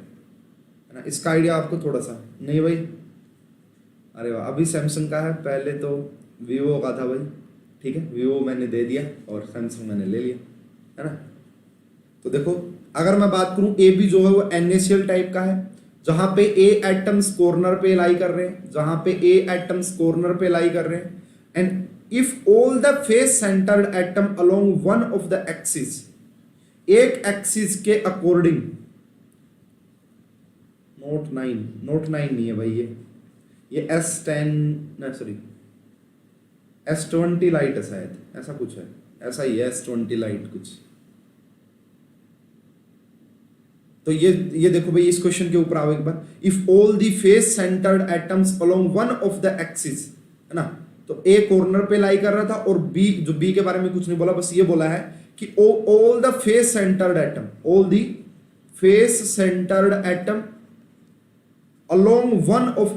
ना। इसका आइडिया आपको थोड़ा सा नहीं भाई, अरे वाह, अभी सैमसंग का है, पहले तो वीवो का था भाई, ठीक है, वीवो मैंने दे दिया और सैमसंग मैंने ले लिया, है ना। तो देखो अगर मैं बात करूं, ए बी जो है वो NaCl टाइप का है, जहां पे ए एटम्स कॉर्नर पे लाई कर रहे हैं, जहां पे ए एटम्स कॉर्नर पे लाई कर रहे हैं, and if all the face centred atom along one of the axis, एक एक्सिस के अकॉर्डिंग, नोट 9 नहीं है भाई, ये S10 ना, सॉरी S20 लाइट है शायद, ऐसा कुछ है, ऐसा ही है S20 लाइट कुछ। तो ये देखो भाई, इस क्वेश्चन के ऊपर आओ एक बार, if all the face centred atoms along one of the axis, है ना। तो ए कॉर्नर पे लाई कर रहा था, और बी, जो बी के बारे में कुछ नहीं बोला, बस ये बोला है कि all the face centred atom, all the face centred atom along one of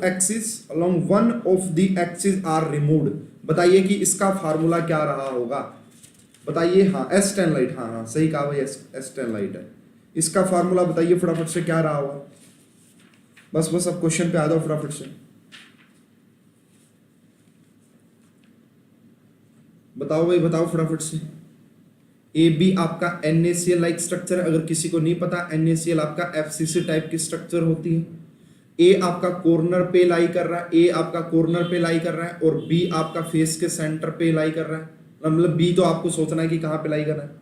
the axis are removed। बताइए कि इसका फार्मूला क्या रहा होगा, बताइए। हाँ S10 लाइट, हाँ सही कहा भाई, S10 लाइट है। इसका फार्मूला बताइए फटाफट से, क्या रहा होगा। बस अब क्वेश्चन पे आ जाओ फटाफट से, बताओ भाई, बताओ फटाफट से। ए बी आपका NaCl लाइक स्ट्रक्चर है, अगर किसी को नहीं पता, NaCl आपका FCC टाइप की स्ट्रक्चर होती है। ए आपका कॉर्नर पे लाई कर रहा है, ए आपका कॉर्नर पे लाई कर रहा है, और बी आपका फेस के सेंटर पे लाई कर रहा है। मतलब बी तो आपको सोचना है कि कहां पे लाई कर रहा है।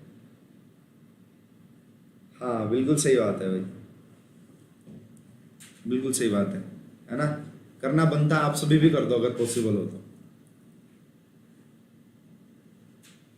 हाँ बिल्कुल सही बात है भाई, बिल्कुल सही बात है ना। करना बनता है, आप सभी भी कर दो अगर पॉसिबल हो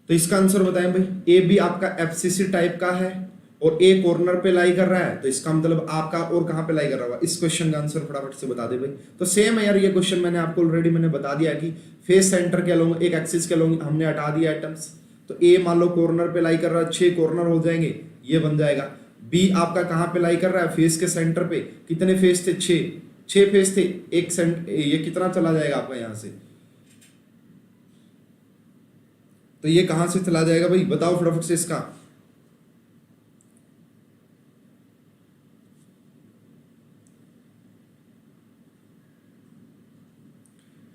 तो इसका आंसर बताएं भाई। ए बी आपका FCC टाइप का है और ए कॉर्नर पे लाई कर रहा है, तो इसका मतलब आपका और कहां पे लाई कर रहा होगा। इस क्वेश्चन का आंसर फटाफट से बता दे भाई। तो सेम है यार, ये क्वेश्चन मैंने आपको ऑलरेडी मैंने बता दिया कि फेस सेंटर के अलोंग, एक एक्सिस के अलोंग हमने हटा दिया एटम्स। तो ए मान लो कॉर्नर पे लाई कर रहा है, 6 कॉर्नर हो जाएंगे, ये बन जाएगा। बी आपका कहां पे लाई कर रहा है, फेस के सेंटर पे। कितने फेस थे, 6 फेस थे, एक ये कितना चला जाएगा आपका यहां से, तो ये कहां से चला जाएगा भाई, बताओ फटाफट से इसका।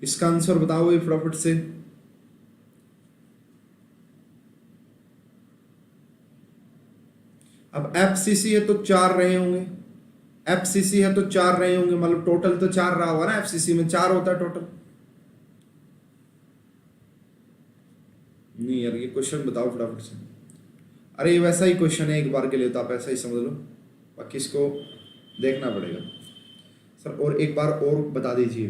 इसका आंसर बताओ भाई फटाफट से। अब FCC है तो 4 रहे होंगे, FCC है तो 4 रहे होंगे, मतलब टोटल तो 4 रहा होगा ना, FCC में 4 होता है टोटल। नहीं यार, ये क्वेश्चन बताओ फटाफट से। अरे ये वैसा ही क्वेश्चन है, एक बार के लिए तो आप ऐसा ही समझ लो, बाकी इसको देखना पड़ेगा सर। और एक बार और बता दीजिए,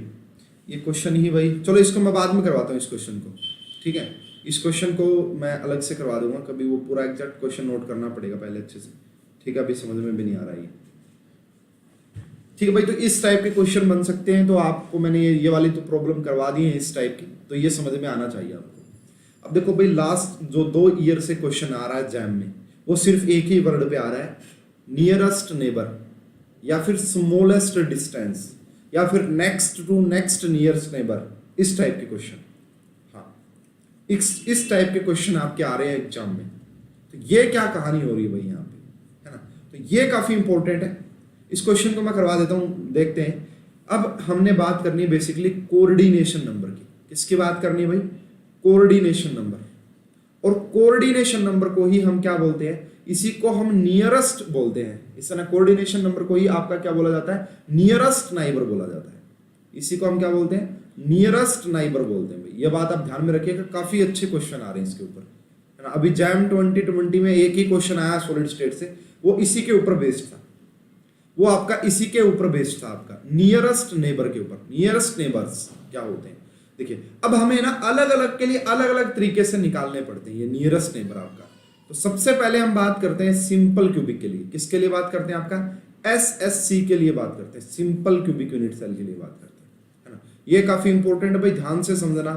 ये क्वेश्चन ही भाई, चलो इसको मैं बाद में करवाता हूँ इस क्वेश्चन को, ठीक है। इस क्वेश्चन को मैं अलग से करवा दूंगा कभी, वो पूरा एग्जैक्ट क्वेश्चन नोट करना पड़ेगा पहले अच्छे से, ठीक है। अभी समझ में भी नहीं आ रहा है, ठीक है भाई। तो इस टाइप के क्वेश्चन बन सकते हैं। तो आपको मैंने ये वाली तो प्रॉब्लम करवा दी है इस टाइप की, तो ये समझ में आना चाहिए आपको। अब देखो भाई, लास्ट जो 2 ईयर से क्वेश्चन आ रहा है एग्जाम में, वो सिर्फ एक ही वर्ड पे आ रहा है, नियरेस्ट नेबर, या फिर स्मॉलेस्ट डिस्टेंस, या फिर next to next nearest neighbour, इस टाइप के क्वेश्चन। हाँ, इस टाइप के क्वेश्चन आपके आ रहे हैं एग्जाम में। तो ये क्या कहानी हो रही है भाई यहाँ पे, है ना। तो ये काफी इंपॉर्टेंट है। इस क्वेश्चन को मैं करवा देता हूं, देखते हैं। अब हमने बात करनी है बेसिकली कोऑर्डिनेशन नंबर की। किसकी बात करनी है भाई? Coordination number. और कोऑर्डिनेशन नंबर को ही हम क्या बोलते हैं? इसी को हम नियरेस्ट बोलते हैं। इस तरह कोऑर्डिनेशन नंबर को ही आपका क्या बोला जाता है? नियरेस्ट नाइबर बोला जाता है। इसी को हम क्या बोलते हैं? नियरेस्ट नाइबर बोलते हैं भाई। ये बात आप ध्यान में रखिएगा, काफी अच्छे क्वेश्चन आ रहे हैं इसके ऊपर, है ना। अभी जैम 2020 में एक ही क्वेश्चन आया सॉलिड स्टेट से, वो इसी के ऊपर बेस्ड था। वो आपका इसी के ऊपर बेस्ड था, आपका नियरेस्ट नेबर के ऊपर। नियरेस्ट नेबर्स क्या होते हैं देखिए। अब हमें ना अलग अलग के लिए अलग अलग तरीके से निकालने पड़ते हैं ये नियरेस्ट नेबर आपका। तो सबसे पहले हम बात करते हैं सिंपल क्यूबिक के लिए। किसके लिए बात करते हैं? आपका एसएससी के लिए बात करते हैं, सिंपल क्यूबिक यूनिट सेल के लिए बात करते हैं, है ना। ये काफी इंपॉर्टेंट है भाई, ध्यान से समझना।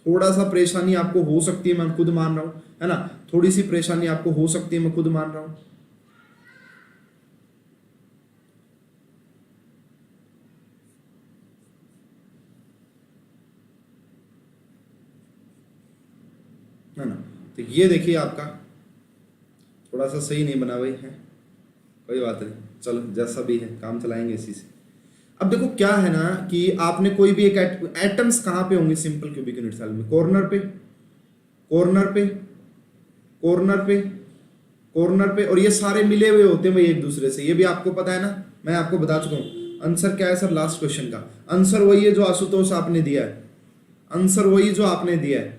थोड़ा सा परेशानी आपको हो सकती है, मैं खुद मान रहा हूं, है ना। थोड़ी सी परेशानी आपको हो सकती है, मैं खुद मान रहा हूं। है ना। तो ये देखिए आपका थोड़ा सा सही नहीं बना भाई, है कोई बात नहीं, चलो जैसा भी है काम चलाएंगे इसी से। अब देखो क्या है ना कि आपने कोई भी एक एटम्स कहाँ पे होंगे सिंपल क्यूबिक यूनिट सेल में? कॉर्नर पे, कॉर्नर पे, कॉर्नर पे, कॉर्नर पे, और ये सारे मिले हुए होते हैं भाई एक दूसरे से। ये भी आपको पता है ना, मैं आपको बता चुका हूँ। आंसर क्या है सर लास्ट क्वेश्चन का? आंसर वही है जो आशुतोष आपने दिया है, आंसर वही जो आपने दिया है,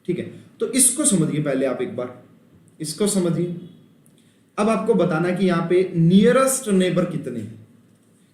ठीक है। तो इसको समझिए पहले आप एक बार, इसको समझिए। अब आपको बताना कि यहां पे नियरेस्ट नेबर कितने हैं,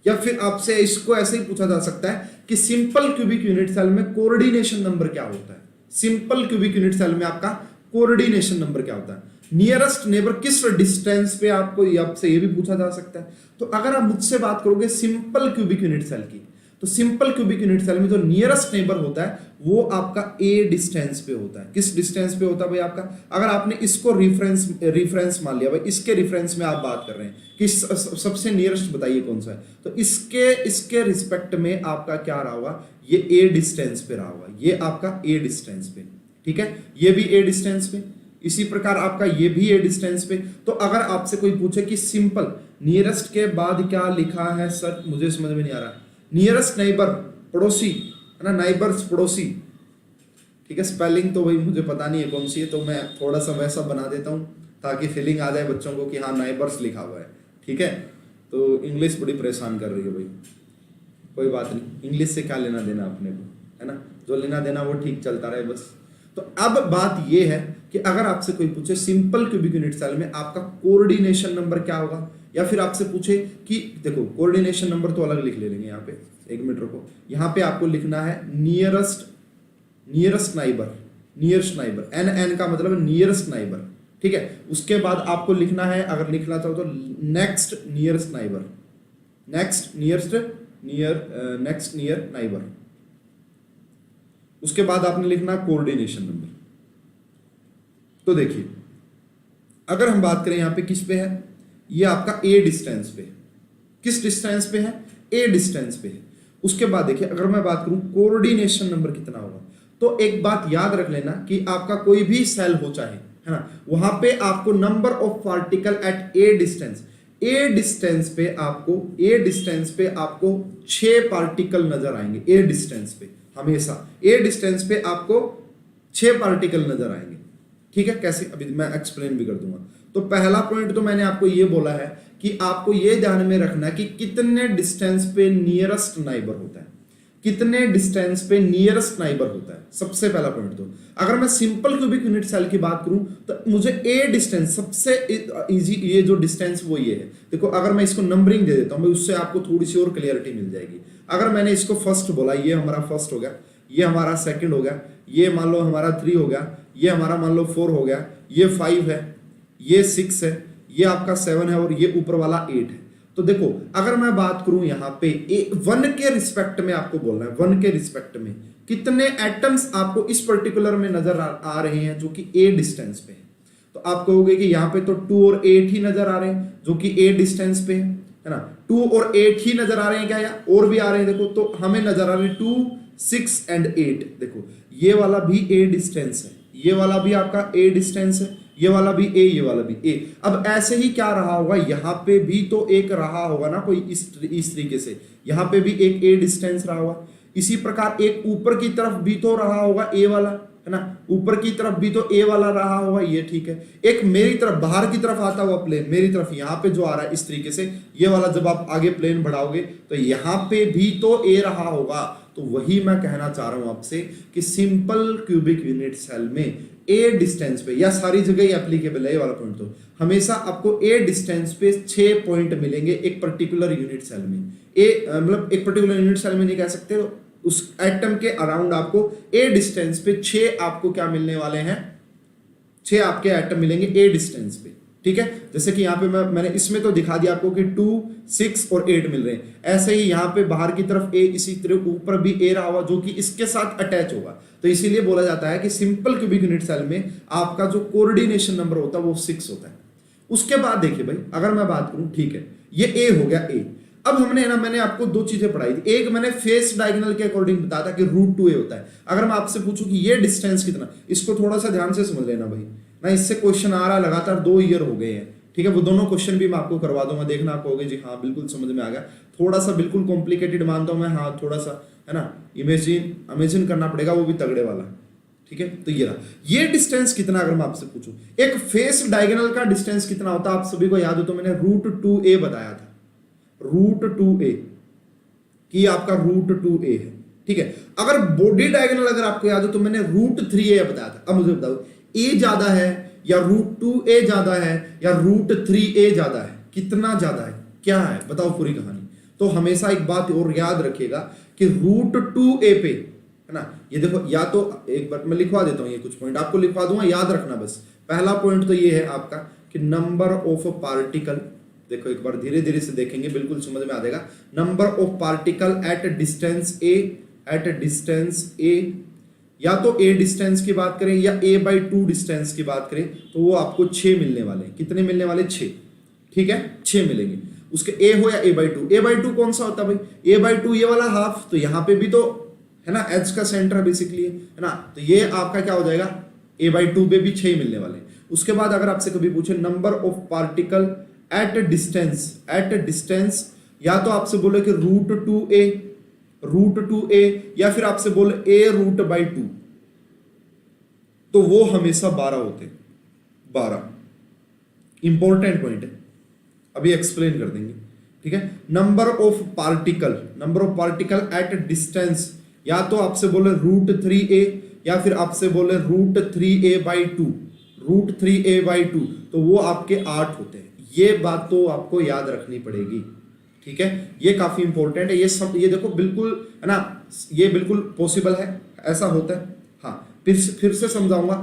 या फिर आपसे इसको ऐसे ही पूछा जा सकता है कि सिंपल क्यूबिक यूनिट सेल में कोऑर्डिनेशन नंबर क्या होता है? सिंपल क्यूबिक यूनिट सेल में आपका कोऑर्डिनेशन नंबर क्या होता है? नियरेस्ट नेबर किस डिस्टेंस पे आपको, आपसे ये भी पूछा जा सकता है। तो अगर आप मुझसे बात करोगे सिंपल क्यूबिक यूनिट सेल की, तो सिंपल क्यूबिक यूनिट सेल में जो नियरेस्ट नेबर होता है वो आपका ए डिस्टेंस पे होता है। किस डिस्टेंस पे होता है भाई आपका? अगर आपने इसको रिफरेंस मान लिया भाई, इसके रिफरेंस में आप बात कर रहे हैं कि सबसे नियरेस्ट बताइए कौन सा है, तो इसके रिस्पेक्ट में आपका क्या रहा होगा? ये ए डिस्टेंस पे रहा होगा, ये आपका ए डिस्टेंस पे, ठीक है। ये भी ए डिस्टेंस पे, इसी प्रकार आपका ये भी ए डिस्टेंस पे। तो अगर आपसे कोई पूछे कि सिंपल नियरेस्ट के बाद क्या लिखा है सर, मुझे समझ में नहीं आ रहा। नियरेस्ट नाइबर पड़ोसी, है ना, नाइबर्स पड़ोसी, ठीक है। स्पेलिंग तो भाई मुझे पता नहीं है कौन सी है, तो मैं थोड़ा सा वैसा बना देता हूँ ताकि फीलिंग आ जाए बच्चों को कि हाँ नाइबर्स लिखा हुआ है, ठीक है। तो इंग्लिश बड़ी परेशान कर रही है भाई, कोई बात नहीं, इंग्लिश से क्या लेना देना अपने को, है ना। जो लेना देना वो ठीक चलता रहे बस। तो अब बात ये है कि अगर आपसे कोई पूछे सिंपल क्यूबिक यूनिट सेल में आपका कोऑर्डिनेशन नंबर क्या होगा, या फिर आपसे पूछे कि देखो कोऑर्डिनेशन नंबर तो अलग लिख लेंगे यहाँ पे, एक मिनट रुको। यहाँ पे आपको लिखना है nearest neighbour, nearest neighbour, N का मतलब नियरेस्ट नाइबर, ठीक है। उसके बाद आपको लिखना है, अगर लिखना चाहो तो next nearest neighbour, next near neighbour. उसके बाद आपने लिखना कोऑर्डिनेशन नंबर। तो देखिए अगर हम बात करें यहाँ पे किस पे है, ये आपका ए डिस्टेंस पे, किस डिस्टेंस पे है? ए डिस्टेंस पे है। उसके बाद देखिए अगर मैं बात करूं कोऑर्डिनेशन नंबर कितना होगा, तो एक बात याद रख लेना कि आपका कोई भी सेल हो चाहे, है ना, वहां पे आपको number of particle at A distance, A distance पे आपको 6 पार्टिकल नजर आएंगे। ए डिस्टेंस पे हमेशा, ए डिस्टेंस पे आपको 6 पार्टिकल नजर आएंगे, ठीक है। कैसे, अभी मैं एक्सप्लेन भी कर दूंगा। तो पहला पॉइंट तो मैंने आपको ये बोला है कि आपको ये ध्यान में रखना कि कितने डिस्टेंस पे नियरेस्ट नाइबर होता है, कितने डिस्टेंस पे नियरेस्ट नाइबर होता है, सबसे पहला पॉइंट। तो अगर मैं सिंपल क्यूबिक यूनिट सेल की बात करूं तो मुझे ए डिस्टेंस सबसे इजी, ये जो डिस्टेंस वो ये है। देखो अगर मैं इसको नंबरिंग दे देता हूं भाई, उससे आपको थोड़ी सी और क्लियरिटी मिल जाएगी। अगर मैंने इसको फर्स्ट बोला, ये हमारा फर्स्ट हो गया, ये हमारा सेकंड हो गया, ये मान लो हमारा 3 हो गया, ये हमारा मान लो 4 हो गया, ये 5 है, ये 6 है, ये आपका 7 है और ये ऊपर वाला 8 है। तो देखो अगर मैं बात करूं यहाँ पे 1 के रिस्पेक्ट में आपको बोलना है, 1 के रिस्पेक्ट में कितने एटम्स आपको इस पर्टिकुलर में नजर आ रहे हैं जो कि a डिस्टेंस पे है। तो आप कहोगे कि यहाँ पे तो 2 और 8 ही नजर आ रहे हैं जो कि a डिस्टेंस पे है ना। 2 और 8 ही नजर आ रहे हैं क्या, या और भी आ रहे हैं? देखो तो हमें नजर आ रहे हैं 2, 6 एंड 8। देखो ये वाला भी a डिस्टेंस है, ये वाला भी आपका a डिस्टेंस है, ये वाला भी a, ये वाला भी a। अब ऐसे ही क्या रहा होगा, यहाँ पे भी तो एक रहा होगा ना कोई इस तरीके से, यहाँ पे भी एक a डिस्टेंस रहा होगा। इसी प्रकार एक ऊपर की तरफ भी तो रहा होगा a वाला, है ना, ऊपर की तरफ भी तो a वाला रहा होगा, ये ठीक है। एक मेरी तरफ बाहर की तरफ आता हुआ प्लेन, मेरी तरफ यहाँ पे जो आ रहा है इस तरीके से, ये वाला जब आप आगे प्लेन बढ़ाओगे तो यहाँ पे भी तो a रहा होगा। तो वही मैं कहना चाह रहा हूं आपसे कि सिंपल क्यूबिक यूनिट सेल में a डिस्टेंस पे, या सारी जगह ही एप्लीकेबल है ये वाला पॉइंट, तो हमेशा आपको a डिस्टेंस पे 6 पॉइंट मिलेंगे एक पर्टिकुलर यूनिट सेल में। मतलब एक पर्टिकुलर यूनिट सेल में नहीं कह सकते, उस एटम के अराउंड आपको a डिस्टेंस पे 6 आपको क्या मिलने वाले हैं, 6 आपके एटम मिलेंगे a डिस्टेंस पे, ठीक है। जैसे कि यहाँ पे मैंने इसमें तो दिखा दिया आपको कि 2, 6 और 8 मिल रहे हैं। ऐसे ही यहाँ पे बाहर की तरफ a, इसी तरह ऊपर भी a रहा हुआ जो कि इसके साथ अटैच होगा। तो इसीलिए बोला जाता है कि सिंपल क्यूबिक यूनिट सेल में आपका जो कोऑर्डिनेशन नंबर होता है वो 6 होता है। उसके बाद देखिए भाई, अगर मैं बात करूं, ठीक है, ये a हो गया a। अब हमने ना, मैंने आपको 2 चीजें पढ़ाई थी। एक मैंने फेस डायगोनल के अकॉर्डिंग बताया था कि √2a होता है। अगर मैं आपसे पूछूं कि ये डिस्टेंस कितना, इसको थोड़ा सा ध्यान से समझ लेना भाई ना, इससे क्वेश्चन आ रहा है लगातार 2 ईयर हो गए हैं, ठीक है। वो दोनों क्वेश्चन भी मैं आपको करवा दूंगा, देखना आप कहोगे जी हाँ बिल्कुल समझ में आ गया। थोड़ा सा बिल्कुल कॉम्प्लिकेटेड मानता हूं मैं, हाँ थोड़ा सा, है ना, इमेजिन करना पड़ेगा, वो भी तगड़े वाला, ठीक है। तो ये रहा, ये डिस्टेंस कितना, अगर मैं आपसे पूछूं एक फेस डायगोनल का डिस्टेंस कितना होता है, आप सभी को याद हो तो मैंने √2a बताया था, √2a कि आपका √2a है, ठीक है। अगर बॉडी डायगोनल अगर आपको याद हो तो मैंने √3a बताया था। अब मुझे बताओ a ज्यादा है या √2a ज्यादा है या √3a ज्यादा है, कितना ज्यादा है, क्या है, बताओ पूरी कहानी। तो हमेशा एक बात और याद रखिएगा कि √2a पे, है ना, ये देखो, या तो एक बार मैं लिखवा देता हूं, ये कुछ पॉइंट आपको लिखवा दूंगा, याद रखना बस। पहला पॉइंट तो ये है आपका कि नंबर ऑफ पार्टिकल, देखो एक बार धीरे धीरे से देखेंगे बिल्कुल समझ में आ जाएगा। Number of particle at distance a, या तो a डिस्टेंस की बात करें या a/2 डिस्टेंस की बात करें तो वो आपको 6 मिलने वाले हैं। कितने मिलने वाले, 6, ठीक है, 6 मिलेंगे। उसके a हो या a/2 कौन सा होता है भाई, a/2 ये वाला हाफ, तो यहाँ पे भी तो है ना एच का सेंटर बेसिकली, है ना, तो ये आपका क्या हो जाएगा, a/2 पे भी 6 मिलने वाले। उसके बाद अगर आपसे कभी पूछे number of particle at distance, या तो आपसे बोले कि √2a या फिर आपसे बोले a√2, तो वो हमेशा 12 होते, 12 इंपॉर्टेंट पॉइंट है, अभी एक्सप्लेन कर देंगे, ठीक है। Number of particle at distance, या तो आपसे बोले √3a या फिर आपसे बोले √3a/2, तो वो आपके 8 होते हैं। ये बात तो आपको याद रखनी पड़ेगी, ठीक है, ये काफी इंपॉर्टेंट है। ये देखो बिल्कुल, है ना, ये बिल्कुल पॉसिबल है, ऐसा होता है। हाँ, फिर से समझाऊंगा,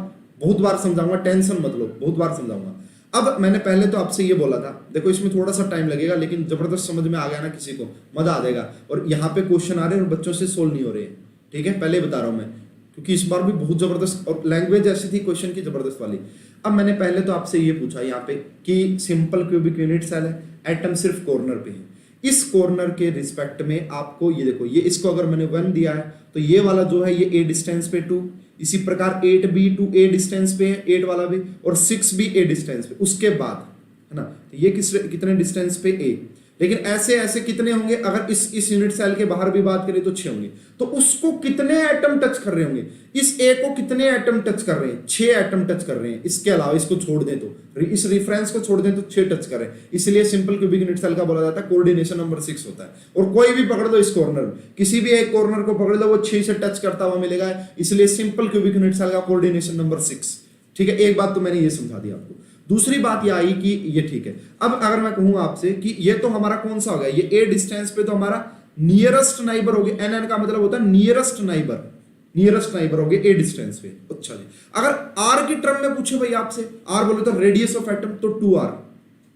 बहुत बार समझाऊंगा, टेंशन मत लो, बहुत बार समझाऊंगा। अब मैंने पहले तो आपसे ये बोला था, देखो इसमें थोड़ा सा टाइम लगेगा लेकिन जबरदस्त समझ में आ गया ना किसी को, मजा आ जाएगा। और यहाँ पे क्वेश्चन आ रहे हैं और बच्चों से सोल्व नहीं हो रहे हैं, ठीक है, पहले बता रहा हूं मैं, क्योंकि इस बार भी बहुत जबरदस्त और लैंग्वेज ऐसी थी क्वेश्चन की जबरदस्त वाली। अब मैंने पहले तो आपसे ये पूछा यहाँ पे कि सिंपल क्यूबिक यूनिट सेल है, एटम सिर्फ कॉर्नर पे है। इस कॉर्नर के रिस्पेक्ट में आपको ये देखो, ये इसको अगर मैंने 1 दिया है तो ये वाला जो है ये a डिस्टेंस पे 2, इसी प्रकार 8 भी 2a डिस्टेंस पे है, 8 वाला भी, और 6 भी a डिस्टेंस पे। उसके बाद, है ना, तो ये कितने डिस्टेंस पे a, लेकिन ऐसे कितने होंगे, अगर इस यूनिट सेल के बाहर भी बात करें तो 6 होंगे। तो उसको कितने एटम टच कर रहे होंगे, इस a को कितने एटम टच कर रहे हैं, 6 एटम टच कर रहे हैं। इसके अलावा इसको छोड़ दें तो, इस रेफरेंस को छोड़ दें तो 6 टच कर रहे हैं। इसलिए सिंपल क्यूबिक यूनिट सेल का बोला जाता है कोऑर्डिनेशन नंबर 6 होता है। और कोई भी पकड़ लो इस कॉर्नर, किसी भी एक कॉर्नर को पकड़ लो, वो 6 से टच करता हुआ मिलेगा, इसलिए सिंपल क्यूबिक यूनिट सेल का कोऑर्डिनेशन नंबर 6, ठीक है। एक बात तो मैंने ये समझा दी आपको। दूसरी बात ये आई कि ये ठीक है। अब अगर मैं कहूं आपसे कि ये तो हमारा कौन सा हो गया, ये a डिस्टेंस पे तो हमारा नियरेस्ट नाइबर हो गए, एन का मतलब होता है नियरेस्ट नाइबर, नियरेस्ट नाइबर हो गए ए डिस्टेंस पे। अच्छा जी, अगर आर की टर्म में पूछे भाई आपसे, आर बोले तो रेडियस ऑफ एटम, तो 2r,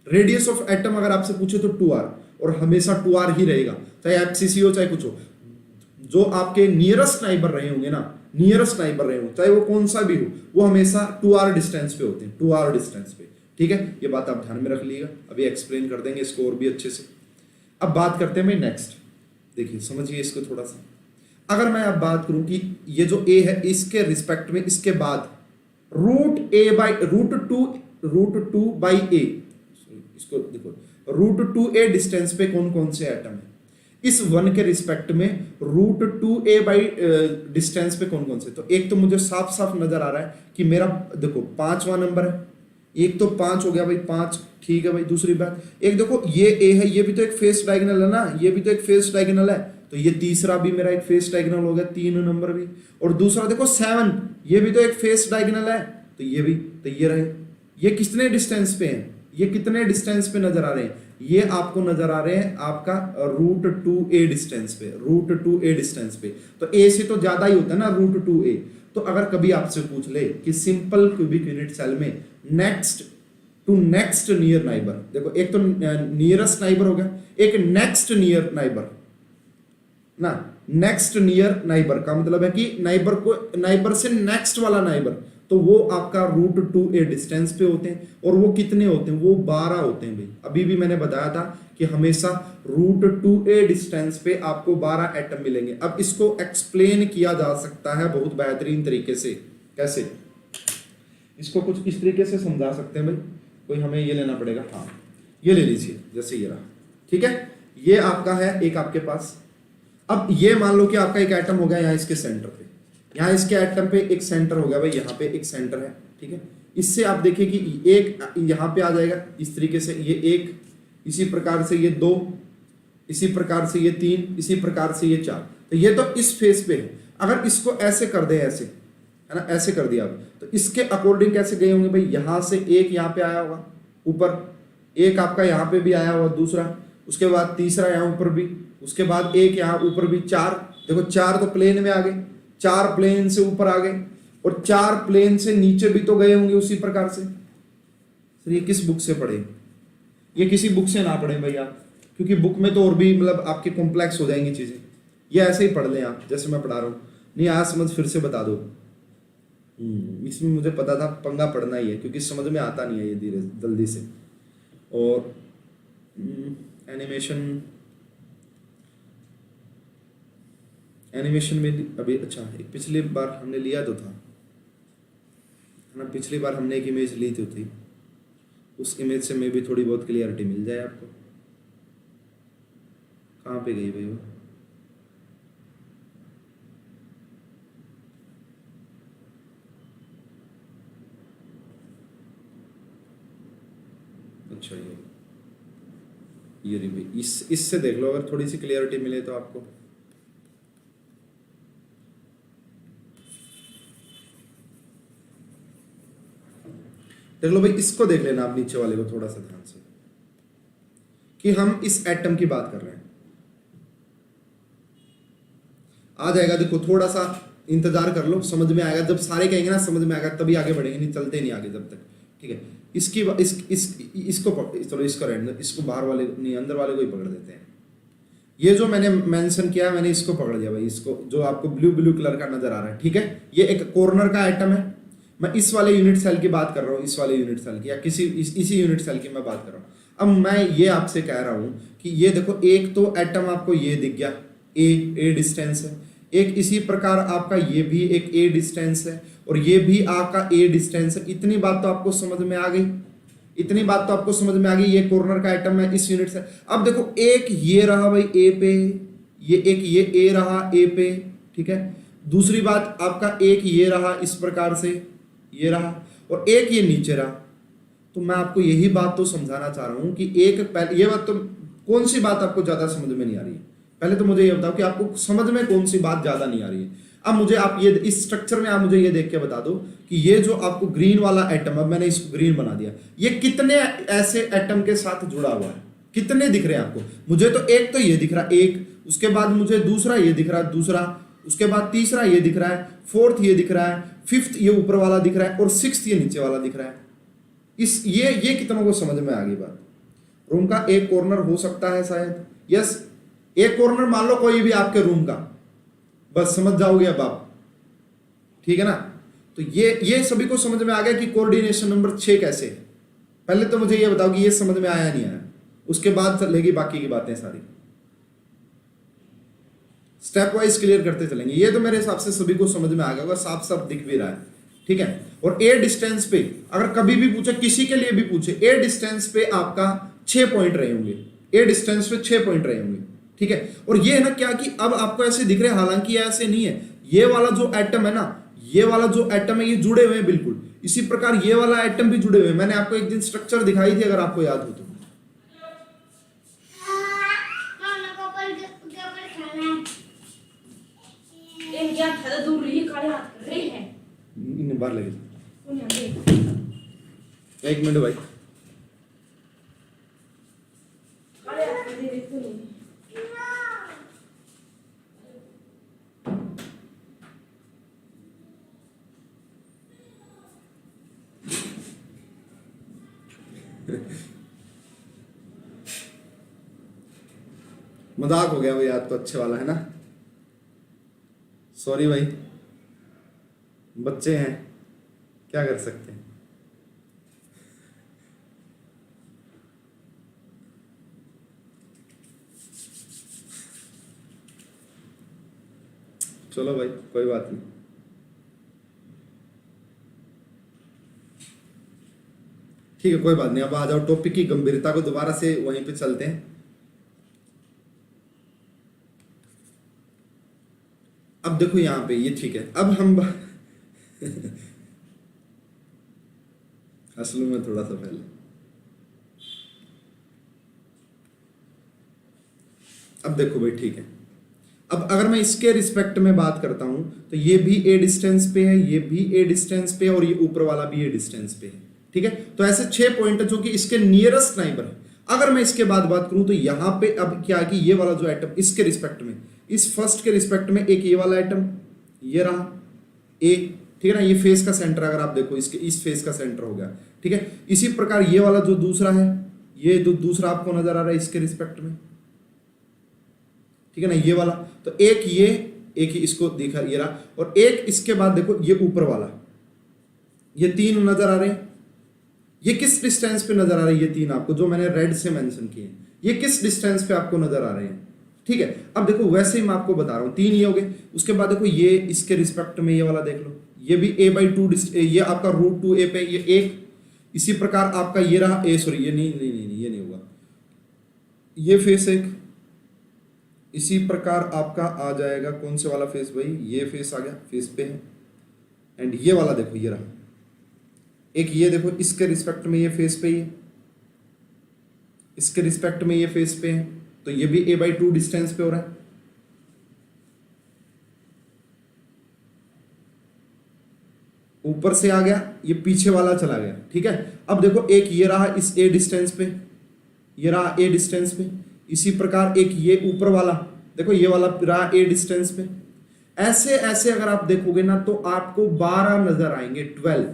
रेडियस ऑफ एटम अगर आपसे पूछे तो 2r, और हमेशा 2r ही रहेगा, चाहे एफसीसी हो चाहे कुछ हो। जो आपके नियरेस्ट नाइबर रहे होंगे ना, नियरेस्ट नाइबर रहे हो चाहे वो कौन सा भी हो, वो हमेशा 2r डिस्टेंस पे होते हैं, 2r डिस्टेंस पे। ठीक है, ये बात आप ध्यान में रख लीजिएगा, अभी एक्सप्लेन कर देंगे इसको और भी अच्छे से। अब बात करते हैं भाई नेक्स्ट, देखिए समझिए इसको थोड़ा सा। अगर मैं अब बात करूं कि ये जो a है इसके रिस्पेक्ट में, इसके बाद रूट टू बाई ए, इसको देखो √2a डिस्टेंस पे कौन कौन से एटम है, इस 1 के रिस्पेक्ट में √2a बाई डिस्टेंस पे कौन कौन से। तो एक तो मुझे साफ साफ नजर आ रहा है कि मेरा देखो 5वां नंबर है, एक तो 5 हो गया भाई, 5 ठीक है भाई। दूसरी बात एक देखो ये a है, ये भी तो एक फेस डायगोनल है ना, ये भी तो एक फेस डायगोनल है, तो ये तीसरा भी मेरा एक फेस डायगोनल हो गया, 3 नंबर भी। और दूसरा देखो 7, ये भी तो एक फेस डायगोनल है, तो ये भी, तो ये रहे। ये कितने डिस्टेंस पे हैं, ये कितने डिस्टेंस पे नजर आ रहे हैं, ये आपको नजर आ रहे हैं आपका √2a डिस्टेंस पे, √2a डिस्टेंस पे। तो a से तो ज्यादा ही होता है ना √2a। तो अगर कभी आपसे पूछ ले कि सिंपल क्यूबिक यूनिट सेल में next to next near neighbour, देखो एक तो नियरेस्ट नाइबर हो गया, एक नेक्स्ट नियर नाइबर ना, नेक्स्ट नियर नाइबर का मतलब है कि नाइबर को, नाइबर से नेक्स्ट वाला नाइबर, तो वो आपका √2a डिस्टेंस पे होते हैं। और वो कितने होते हैं, वो 12 होते हैं भाई। अभी भी मैंने बताया था कि हमेशा √2a डिस्टेंस पे आपको 12 एटम मिलेंगे। अब इसको एक्सप्लेन किया जा सकता है बहुत बेहतरीन तरीके से। कैसे, इसको कुछ इस तरीके से समझा सकते हैं भाई। कोई हमें ये लेना पड़ेगा, हाँ ये ले लीजिए, जैसे ये रहा, ठीक है। ये आपका है एक आपके पास। अब ये मान लो कि आपका एक एटम हो गया यहाँ इसके सेंटर पे, यहाँ इसके एटम पे एक सेंटर हो गया भाई, यहाँ पे एक सेंटर है, ठीक है। इससे आप देखिए कि एक यहाँ पे आ जाएगा इस तरीके से, ये एक, इसी प्रकार से ये 2, इसी प्रकार से ये 3, इसी प्रकार से ये 4। तो ये तो इस फेस पे है। अगर इसको ऐसे कर दे, ऐसे है ना, ऐसे कर दिया आप, तो इसके अकॉर्डिंग कैसे गए होंगे भाई, यहाँ से एक यहाँ पे आया होगा ऊपर, एक आपका यहाँ पे भी आया होगा दूसरा, उसके बाद तीसरा यहाँ ऊपर भी, उसके बाद एक यहाँ ऊपर भी, 4 देखो 4 तो प्लेन में आ गए, 4 प्लेन से ऊपर आ गए, और 4 प्लेन से नीचे भी तो गए होंगे उसी प्रकार से। सर ये किस बुक से पढ़े, ये किसी बुक से ना पढ़े भाई आप, क्योंकि बुक में तो और भी मतलब आपके कॉम्प्लेक्स हो जाएंगी चीजें। ये ऐसे ही पढ़ लें आप जैसे मैं पढ़ा रहा हूँ, नहीं आया समझ फिर से बता दो। इसमें मुझे पता था पंगा पढ़ना ही है, क्योंकि समझ में आता नहीं है ये धीरे जल्दी से। और एनिमेशन में अभी अच्छा, एक पिछली बार हमने लिया तो था ना, पिछली बार हमने एक इमेज ली थी, उस इमेज से में भी थोड़ी बहुत क्लियरिटी मिल जाए आपको। कहाँ पे गई भाई वो, अच्छा ये रही भाई, इससे देख लो अगर थोड़ी सी क्लियरिटी मिले तो आपको। देख लो भाई, इसको देख लेना आप नीचे वाले को थोड़ा सा ध्यान से, कि हम इस एटम की बात कर रहे हैं। आ जाएगा, देखो थोड़ा सा इंतजार कर लो, समझ में आएगा। जब सारे कहेंगे ना समझ में आएगा तभी आगे बढ़ेंगे, नहीं चलते नहीं आगे जब तक, ठीक है। चलो इसको रहने दो, इसको बाहर वाले नहीं अंदर वाले को ही पकड़ देते हैं। ये जो मैंने मेंशन किया मैंने इसको पकड़ लिया भाई, इसको जो आपको ब्लू कलर का नजर आ रहा है, ठीक है। ये एक कॉर्नर का आइटम है। मैं इस वाले यूनिट सेल की बात कर रहा हूँ, इस वाले यूनिट सेल की, या इसी यूनिट सेल की मैं बात कर रहा हूँ। अब मैं ये आपसे कह रहा हूँ कि ये देखो, एक तो एटम आपको ये दिख गया, ए डिस्टेंस है, एक इसी प्रकार आपका ये भी एक ए डिस्टेंस है, और ये भी आपका ए डिस्टेंस है। इतनी बात तो आपको समझ में आ गई, इतनी बात तो आपको समझ में आ गई। ये कॉर्नर का आइटम है इस यूनिट से। अब देखो एक ये रहा भाई ए पे, ये एक ये ए रहा ए पे, ठीक है। दूसरी बात आपका एक ये रहा इस प्रकार से, ये रहा, और एक ये नीचे रहा। तो मैं आपको यही बात तो समझाना चाह रहा हूं कि एक पहले ये बात तो, कौन सी बात आपको ज्यादा समझ में नहीं आ रही है, पहले तो मुझे ये बताओ कि आपको समझ में कौन सी बात ज्यादा नहीं आ रही है। अब मुझे आप ये इस स्ट्रक्चर में आप मुझे ये देख के बता दो कि ये जो आपको ग्रीन वाला एटम, अब मैंने इसको ग्रीन बना दिया, ये कितने ऐसे एटम के साथ जुड़ा हुआ है, कितने दिख रहे हैं आपको। मुझे तो एक तो ये दिख रहा, एक, उसके बाद मुझे दूसरा ये दिख रहा है, दूसरा, उसके बाद तीसरा ये दिख रहा है, फोर्थ ये दिख रहा है, फिफ्थ ये ऊपर वाला दिख रहा है और सिक्स्थ ये नीचे वाला दिख रहा है। इस ये कितनों को समझ में आ गई बात? रूम का एक कॉर्नर हो सकता है शायद, यस, एक कॉर्नर मान लो कोई भी आपके रूम का, बस समझ जाओगे अब आप, ठीक है ना। तो ये सभी को समझ में आ गया कि कोऑर्डिनेशन नंबर 6 कैसे है। पहले तो मुझे ये बताओ कि ये समझ में आया नहीं आया, उसके बाद चलेगी बाकी की बातें सारी, स्टेप वाइज क्लियर करते चलेंगे। ये तो मेरे हिसाब से सभी को समझ में आ गया होगा, साफ साफ दिख भी रहा है, ठीक है। और ए डिस्टेंस पे अगर कभी भी पूछे, किसी के लिए भी पूछे, ए डिस्टेंस पे आपका 6 पॉइंट रहे होंगे, ए डिस्टेंस पे 6 पॉइंट रहे होंगे, ठीक है। और ये है ना क्या कि अब आपको ऐसे दिख रहे हैं, हालांकि ऐसे नहीं है, ये वाला जो एटम है ना, ये वाला जो एटम है ये जुड़े हुए हैं बिल्कुल, इसी प्रकार ये वाला एटम भी जुड़े हुए हैं। मैंने आपको एक दिन स्ट्रक्चर दिखाई थी अगर आपको याद हो तो। बाहर लगे, एक मिनट भाई, मजाक हो गया भाई, याद तो अच्छे वाला है ना, सॉरी भाई, बच्चे हैं क्या कर सकते हैं। चलो भाई कोई बात नहीं, ठीक है कोई बात नहीं। अब आ जाओ टॉपिक की गंभीरता को दोबारा से वहीं पे चलते हैं। अब देखो यहां पे ये ठीक है, अब हम हंस लूं मैं थोड़ा सा पहले। अब देखो भाई ठीक है, अब अगर मैं इसके रिस्पेक्ट में बात करता हूं तो ये भी ए डिस्टेंस पे है, ये भी ए डिस्टेंस पे है और ये ऊपर वाला भी ए डिस्टेंस पे है, ठीक है। तो ऐसे 6 पॉइंट है जो कि इसके नियरेस्ट नाइबर है। अगर मैं इसके बाद बात करूं तो यहां पे अब क्या कि ये वाला जो एटम इसके रिस्पेक्ट में, इस फर्स्ट के रिस्पेक्ट में एक ये वाला एटम, ये रहा ए, ठीक है ना, ये फेस का सेंटर अगर आप देखो इसके, इस फेस का सेंटर हो गया, ठीक है। इसी प्रकार ये वाला जो दूसरा है, ये जो दूसरा आपको नजर आ रहा है इसके रिस्पेक्ट में, ठीक है ना, ये वाला, तो एक ये, एक ही इसको दिखा ये रहा, और एक इसके बाद देखो ये ऊपर वाला, ये 3 नजर आ रहे हैं। ये किस डिस्टेंस पे नजर आ रहे हैं? ये 3 आपको जो मैंने रेड से मेंशन किए, ये किस डिस्टेंस पे आपको नजर आ रहे हैं, ठीक है। अब देखो वैसे ही मैं आपको बता रहा हूं, 3 ये हो गए। उसके बाद देखो ये इसके रिस्पेक्ट में ये वाला देख लो, ये भी a/2, ये आपका √2a पे ये एक, इसी प्रकार आपका ये रहा ए, सॉरी ये नहीं नहीं नहीं ये नहीं होगा, ये फेस एक, इसी प्रकार आपका आ जाएगा कौन से वाला फेस भाई, ये फेस आ गया, फेस पे है। एंड ये वाला देखो ये रहा एक, ये देखो इसके रिस्पेक्ट में ये फेस पे ही है, इसके रिस्पेक्ट में ये फेस पे है, तो ये भी a/2 डिस्टेंस पे हो रहा है। ऊपर से आ गया, ये पीछे वाला चला गया, ठीक है। अब देखो एक ये रहा इस a डिस्टेंस पे, ये रहा a डिस्टेंस पे, इसी प्रकार एक ये ऊपर वाला देखो, ये वाला रहा a डिस्टेंस पे। ऐसे ऐसे अगर आप देखोगे ना तो आपको 12 नजर आएंगे, 12।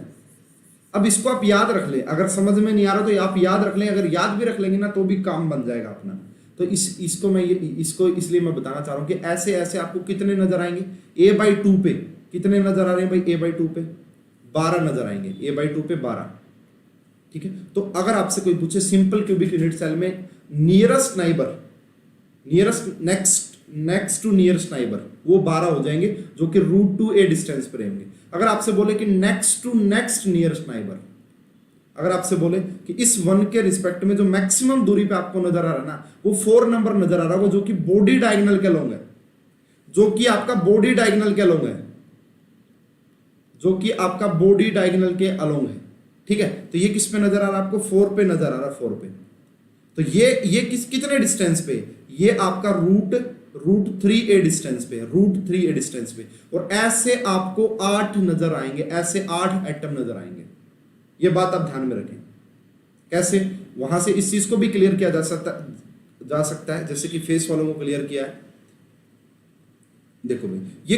अब इसको आप याद रख ले, अगर समझ में नहीं आ रहा तो आप याद रख लें, अगर याद भी रख लेंगे ना तो भी काम बन जाएगा अपना। तो इसको मैं इसको इसलिए मैं बताना चाह रहा हूं कि ऐसे ऐसे आपको कितने नजर आएंगे, a/2 पे कितने नजर आ रहे हैं भाई, a/2 पे 12 नजर आएंगे, a/2 पे 12, ठीक है। तो अगर आपसे कोई पूछे सिंपल क्यूबिक यूनिट सेल में nearest neighbour, nearest next to nearest neighbour वो 12 हो जाएंगे, जो कि √2a डिस्टेंस पर रहेंगे। अगर आपसे बोले कि next to next nearest neighbour, अगर आपसे बोले कि इस 1 के रिस्पेक्ट में जो मैक्सिमम दूरी पे आपको नजर आ रहा है ना, वो 4 नंबर नजर आ रहा है, वो जो कि बॉडी डायगोनल के अलोंग है, जो कि आपका बॉडी डायगोनल के अलोंग है, जो कि आपका बॉडी डायगोनल के अलोंग है, ठीक है। तो ये किस पे नजर आ रहा है आपको, 4 पे नजर आ रहा है, 4 पे। तो ये कितने डिस्टेंस पे, ये आपका √3a डिस्टेंस पे है, √3a डिस्टेंस पे। और ऐसे आपको 8 नजर आएंगे, ऐसे 8 एटम नजर आएंगे। ये बात आप ध्यान में रखें। कैसे, वहां से इस चीज को भी क्लियर किया जा सकता है, जैसे कि फेस वालों को क्लियर किया है देखो भाई, ये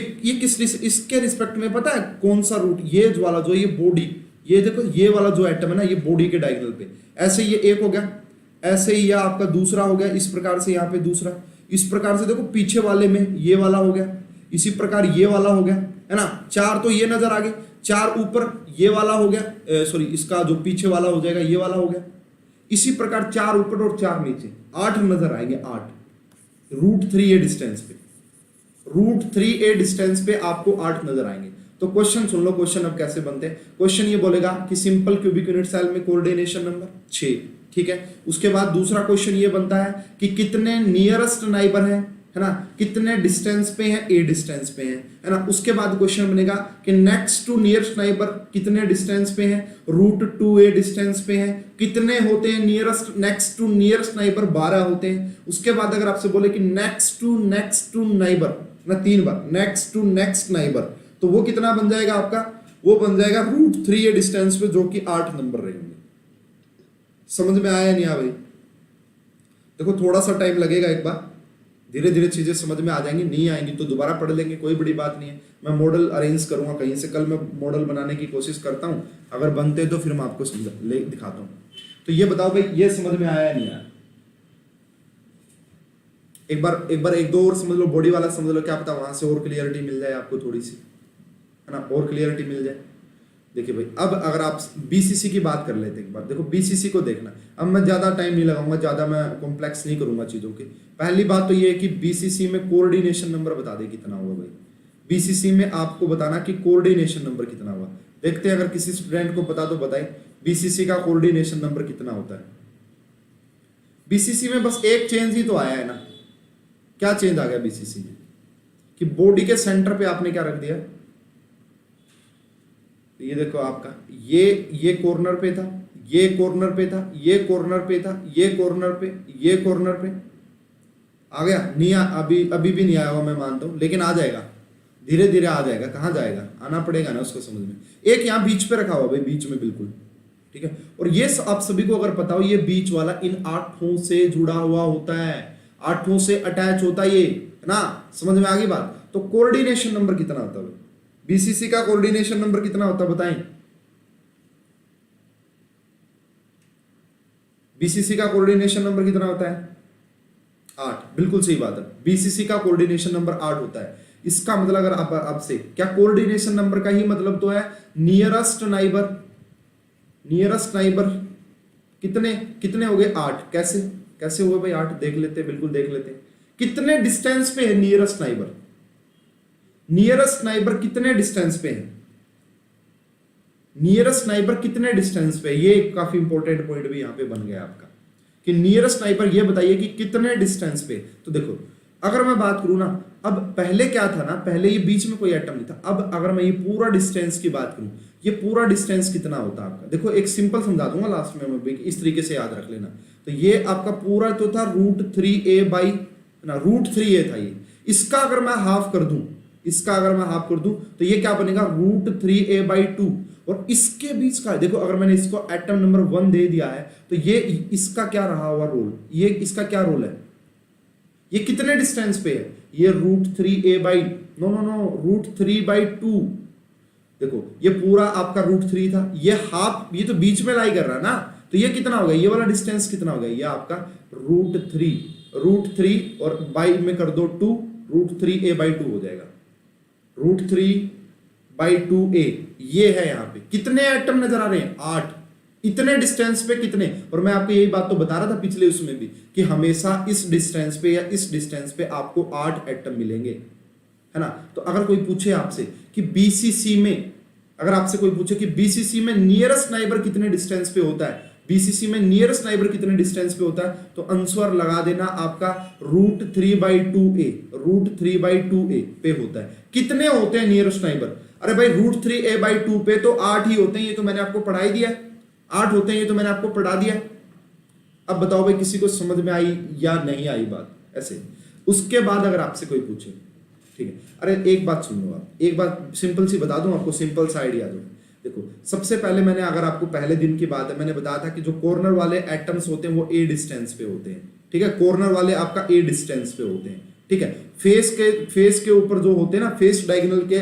इसके रिस्पेक्ट में पता है कौन सा रूट, ये वाला जो ये बॉडी, ये देखो ये वाला जो एटम है ना, ये बॉडी के डायगोनल पे, ऐसे ये एक हो गया, ऐसे ही यह आपका दूसरा हो गया, इस प्रकार से यहाँ पे दूसरा, इस प्रकार से देखो पीछे वाले में ये वाला हो गया, इसी प्रकार ये वाला हो गया, है ना। चार तो ये नजर आ गए, चार ऊपर ये वाला हो गया, सॉरी इसका जो पीछे वाला हो जाएगा ये वाला हो गया, इसी प्रकार चार ऊपर और चार नीचे, 8 नजर आएंगे, 8 √3a डिस्टेंस पे, √3a डिस्टेंस पे आपको 8 नजर आएंगे। तो क्वेश्चन सुन लो, क्वेश्चन अब कैसे बनते हैं। क्वेश्चन ये बोलेगा कि सिंपल क्यूबिक यूनिट सेल में कोऑर्डिनेशन नंबर 6, ठीक है। उसके बाद दूसरा क्वेश्चन ये बनता है कि कितने नियरेस्ट नाइबर है ना, कितने डिस्टेंस पे है, ए डिस्टेंस पे है ना। उसके बाद क्वेश्चन बनेगा कि नेक्स्ट टू नियरेस्ट नाइबर कितने डिस्टेंस पे है, √2a डिस्टेंस पे है, कितने होते हैं nearest, next to nearest neighbour 12 होते हैं। उसके बाद अगर आपसे बोले कि नेक्स्ट टू नाइबर ना 3 बार, नेक्स्ट टू नेक्स्ट नाइबर, तो वो कितना बन जाएगा आपका, वो बन जाएगा √3a डिस्टेंस पे, जो कि 8 नंबर रहेंगे। समझ में आया नहीं आया भाई? देखो थोड़ा सा टाइम लगेगा, एक बार धीरे धीरे चीजें समझ में आ जाएंगी, नहीं आएंगी तो दोबारा पढ़ लेंगे, कोई बड़ी बात नहीं है। मैं मॉडल अरेंज करूंगा कहीं से, कल मैं मॉडल बनाने की कोशिश करता हूं, अगर बनते तो फिर मैं आपको दिखाता हूं। तो ये बताओ भाई, ये समझ में आया या नहीं आया? एक बार एक दो और समझ लो, बॉडी वाला समझ लो, क्या पता वहां से और क्लियरिटी मिल जाए आपको थोड़ी सी, है ना, और क्लियरिटी मिल जाए। देखिए भाई, अब अगर आप बीसीसी की बात कर लेते हैं एक बार, देखो बीसीसी को देखना। अब मैं ज़्यादा टाइम नहीं लगाऊंगा, ज़्यादा मैं कॉम्प्लेक्स नहीं करूंगा चीज़ों के। पहली बात तो ये है कि बीसीसी में कोऑर्डिनेशन नंबर बता दे कितना हुआ भाई। बीसीसी में आपको बताना कि कोऑर्डिनेशन नंबर कितना हुआ। देखते हैं अगर किसी स्टूडेंट को पता तो बताए, बीसीसी का कोऑर्डिनेशन नंबर कितना होता है। बीसीसी में बस एक चेंज ही तो आया है ना। क्या चेंज आ गया बीसीसी में कि बॉडी के सेंटर पे आपने क्या रख दिया, ये देखो आपका ये कॉर्नर पे था, ये कॉर्नर पे था, ये कॉर्नर पे था, ये कॉर्नर पे, ये कॉर्नर पे आ गया। नहीं अभी भी नहीं आया हुआ मैं मानता हूं, लेकिन आ जाएगा, धीरे धीरे आ जाएगा। कहाँ जाएगा, आना पड़ेगा ना उसको समझ में। एक यहाँ बीच पे रखा हुआ भाई, बीच में बिल्कुल, ठीक है। और ये आप सभी को अगर पता हो, ये बीच वाला इन 8 से जुड़ा हुआ होता है, 8 से अटैच होता है, ये है ना। समझ में आ गई बात? तो कोऑर्डिनेशन नंबर कितना होता है बीसीसी का, कोऑर्डिनेशन नंबर कितना होता है बताएं? बीसीसी का कोऑर्डिनेशन नंबर कितना होता है? 8। बिल्कुल सही बात है, बीसीसी का कोऑर्डिनेशन नंबर 8 होता है। इसका मतलब अगर आप आपसे क्या, कोऑर्डिनेशन नंबर का ही मतलब तो है नियरेस्ट नाइबर। नियरेस्ट नाइबर कितने कितने हो गए? 8। कैसे कैसे हुए भाई 8? देख लेते हैं, बिल्कुल देख लेते हैं। कितने डिस्टेंस पे है नियरेस्ट नाइबर? नियरेस्ट नाइबर कितने डिस्टेंस पे है? नियरेस्ट नाइबर कितने डिस्टेंस पे? ये काफी इंपॉर्टेंट पॉइंट भी यहां पे बन गया आपका कि नियरेस्ट नाइबर ये बताइए कि कितने डिस्टेंस पे। तो देखो अगर मैं बात करूं ना, अब पहले क्या था ना, पहले ये बीच में कोई एटम नहीं था। अब अगर मैं ये पूरा डिस्टेंस की बात करूं, ये पूरा डिस्टेंस कितना होता है आपका? देखो एक सिंपल समझा दूंगा लास्ट में, मैं इस तरीके से याद रख लेना। तो ये आपका पूरा तो था √3a बाई ना, √3a था ये। इसका अगर मैं हाफ कर दूं, इसका अगर मैं हाफ कर दूं तो ये क्या बनेगा? √3a/2। और इसके बीच का देखो, अगर मैंने इसको एटम नंबर 1 दे दिया है तो ये इसका क्या रहा हुआ रोल, ये इसका क्या रोल है? ये कितने डिस्टेंस पे है? ये √3/2। देखो ये पूरा आपका √3 था, ये हाफ, ये तो बीच में लाई कर रहा है ना, तो ये कितना हो गया? ये वाला डिस्टेंस कितना हो गया? ये आपका √3 और बाई में कर दो 2, √3a/2 हो जाएगा। √3/2a ये है। यहाँ पे कितने एटम नजर आ रहे हैं? 8। इतने डिस्टेंस पे कितने? और मैं आपको यही बात तो बता रहा था पिछले उसमें भी कि हमेशा इस डिस्टेंस पे या इस डिस्टेंस पे आपको 8 एटम मिलेंगे, है ना। तो अगर कोई पूछे आपसे कि बीसीसी में, अगर आपसे कोई पूछे कि बीसीसी में नियरेस्ट नाइबर कितने डिस्टेंस पे होता है, बीसीसी में नियरेस्ट नाइबर कितने डिस्टेंस पे होता है, तो आंसर लगा देना आपका √3/2a, √3/2a पे होता है। कितने होते हैं नियरेस्ट नाइबर? अरे भाई √3a/2 पे तो 8 ही होते हैं, ये तो मैंने आपको पढ़ा ही दिया है। 8 होते हैं, ये तो मैंने आपको पढ़ा दिया है। अब बताओ भाई किसी को समझ में आई या नहीं आई बात? ऐसे उसके बाद अगर आपसे कोई पूछे, ठीक है, अरे एक बात सुन लो आप, एक बात सिंपल सी बता दूं आपको, सिंपल सा आइडिया दो। देखो सबसे पहले मैंने, अगर आपको पहले दिन की बात है, मैंने बताया था कि जो कॉर्नर वाले एटम्स होते हैं वो a डिस्टेंस पे होते हैं, ठीक है। कॉर्नर वाले आपका a डिस्टेंस पे होते हैं, ठीक है। फेस के ऊपर जो होते हैं ना, फेस डायगोनल के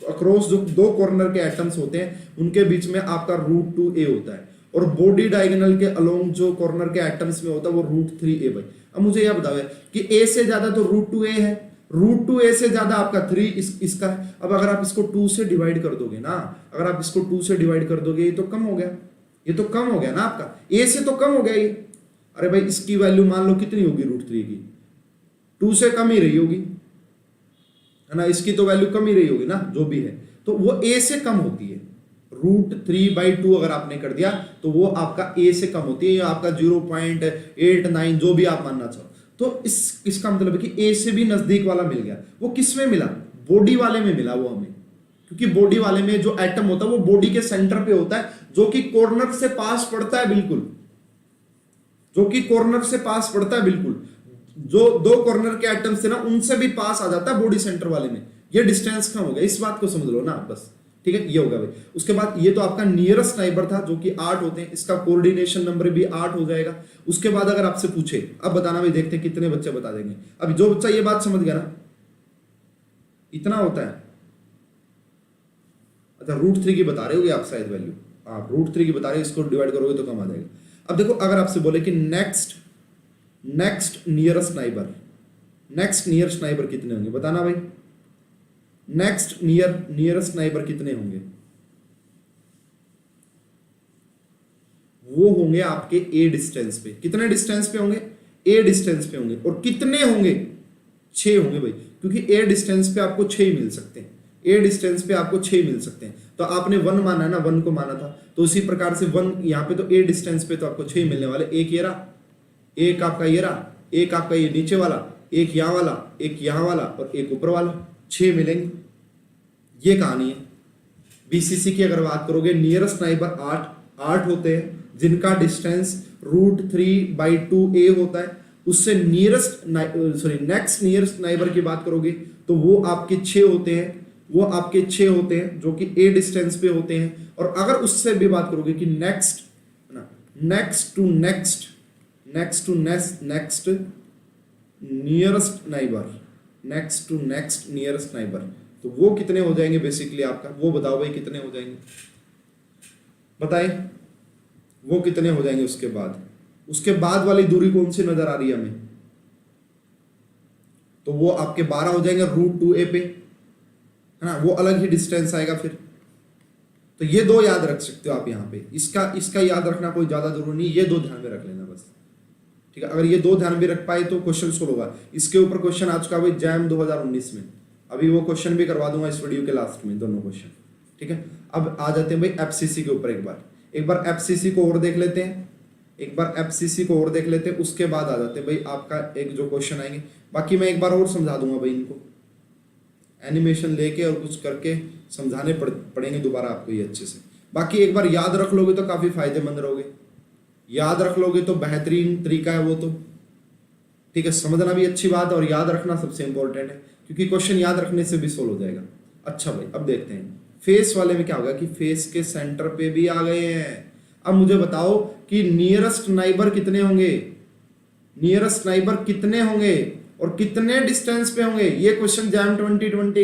अक्रॉस जो दो कॉर्नर के एटम्स होते हैं उनके बीच में आपका √2a होता है, और बॉडी डायगोनल के अलोंग जो कॉर्नर के एटम्स में होता है वो √3a भाई। अब मुझे यह बताओ कि a से ज्यादा तो √2a है, √2a से ज्यादा आपका 3 इसका। अब अगर आप इसको 2 से डिवाइड कर दोगे ना, अगर आप इसको 2 से डिवाइड कर दोगे, ये तो कम हो गया, ये तो कम हो गया ना आपका, a से तो कम हो गया ये। अरे भाई इसकी वैल्यू मान लो कितनी होगी √3 की, 2 से कम ही रही होगी, है ना, इसकी तो वैल्यू कम ही रही होगी ना जो भी है, तो वो a से कम होती है। √3/2 अगर आपने कर दिया तो वो आपका a से कम होती है, या आपका 0.89 जो भी आप मानना चाहो। तो इसका मतलब है कि a से भी नजदीक वाला मिल गया। वो किस में मिला? बॉडी वाले में मिला वो हमें, क्योंकि बॉडी वाले में जो एटम होता है वो बॉडी के सेंटर पे होता है, जो कि कॉर्नर से पास पड़ता है बिल्कुल, जो कि कॉर्नर से पास पड़ता है बिल्कुल, जो दो कॉर्नर के एटम्स थे ना उनसे भी पास आ जाता है बॉडी सेंटर वाले में। ये डिस्टेंस कम हो गया, इस बात को समझ लो ना बस, ठीक है, ये होगा भाई। उसके बाद ये तो आपका नियरेस्ट नाइबर था जो कि 8 होते हैं, इसका कोऑर्डिनेशन नंबर भी 8 हो जाएगा। उसके बाद अगर आपसे पूछे, अब बताना भाई, देखते हैं कितने बच्चे बता देंगे। अब जो बच्चा ये बात समझ गया ना, इतना होता है, अच्छा √3 की बता रहे होगे आप शायद वैल्यू, आप √3 की बता रहे हो, इसको डिवाइड करोगे तो कम आ जाएगा। अब देखो अगर आपसे बोले कि नेक्स्ट नियरेस्ट नाइबर कितने होंगे, बताना भाई। नेक्स्ट नियरेस्ट नाइबर कितने होंगे? वो होंगे आपके a डिस्टेंस पे। कितने डिस्टेंस पे होंगे? a डिस्टेंस पे होंगे। और कितने होंगे? 6 होंगे भाई, क्योंकि a डिस्टेंस पे आपको 6 ही मिल सकते हैं, a डिस्टेंस पे आपको 6 मिल सकते हैं। तो आपने 1 माना है ना, 1 को माना था, तो उसी प्रकार से 1 यहाँ पे तो a डिस्टेंस पे तो आपको 6 मिलने वाले। एक ये रहा, एक आपका ये रहा, एक आपका ये नीचे वाला, एक यहाँ वाला, एक यहाँ वाला और एक ऊपर वाला, 6 मिलेंगे। ये कहानी है। बीसीसी की अगर बात करोगे, नियरेस्ट नाइबर 8 होते हैं, जिनका डिस्टेंस √3/2a होता है। उससे नेक्स्ट नियरेस्ट नाइबर की बात करोगे तो वो आपके 6 होते हैं, वो आपके 6 होते हैं जो कि a डिस्टेंस पे होते हैं। और अगर उससे भी बात करोगे कि नेक्स्ट नियरेस्ट नाइबर, तो वो कितने हो जाएंगे बेसिकली आपका, वो बताओ भाई कितने हो जाएंगे, बताए वो कितने हो जाएंगे। उसके बाद वाली दूरी कौन सी नजर आ रही है हमें, तो वो आपके 12 हो जाएंगे √2a पे, है ना, वो अलग ही डिस्टेंस आएगा फिर। तो ये दो याद रख सकते हो आप यहाँ पे, इसका याद रखना कोई ज्यादा जरूरी नहीं, ये दो ध्यान में रख लेना बस, ठीक है। अगर ये दो ध्यान में रख पाए तो क्वेश्चन सोल्व होगा। इसके ऊपर क्वेश्चन आ चुका है जैम 2019 में, अभी वो क्वेश्चन भी करवा दूंगा इस वीडियो के लास्ट में, दोनों क्वेश्चन, ठीक है। अब आ जाते हैं भाई एफसीसी के ऊपर। एक बार एफसीसी को और देख लेते हैं, उसके बाद आ जाते हैं भाई आपका एक जो क्वेश्चन आएंगे। बाकी मैं एक बार और समझा दूंगा भाई, इनको एनिमेशन लेके और कुछ करके समझाने पड़ेंगे दोबारा आपको ये अच्छे से। बाकी एक बार याद रख लोगे तो काफी फायदेमंद रहोगे, याद रख लोगे तो बेहतरीन तरीका है वो तो, ठीक है। समझना भी अच्छी बात है और याद रखना सबसे इंपॉर्टेंट है, क्योंकि क्वेश्चन याद रखने से भी सोल्व हो जाएगा। अच्छा भाई अब देखते हैं फेस वाले में क्या होगा कि फेस के सेंटर पे भी आ गए हैं। अब मुझे बताओ कि नियरेस्ट नाइबर कितने होंगे और कितने डिस्टेंस पे होंगे। ये क्वेश्चन जैम 2020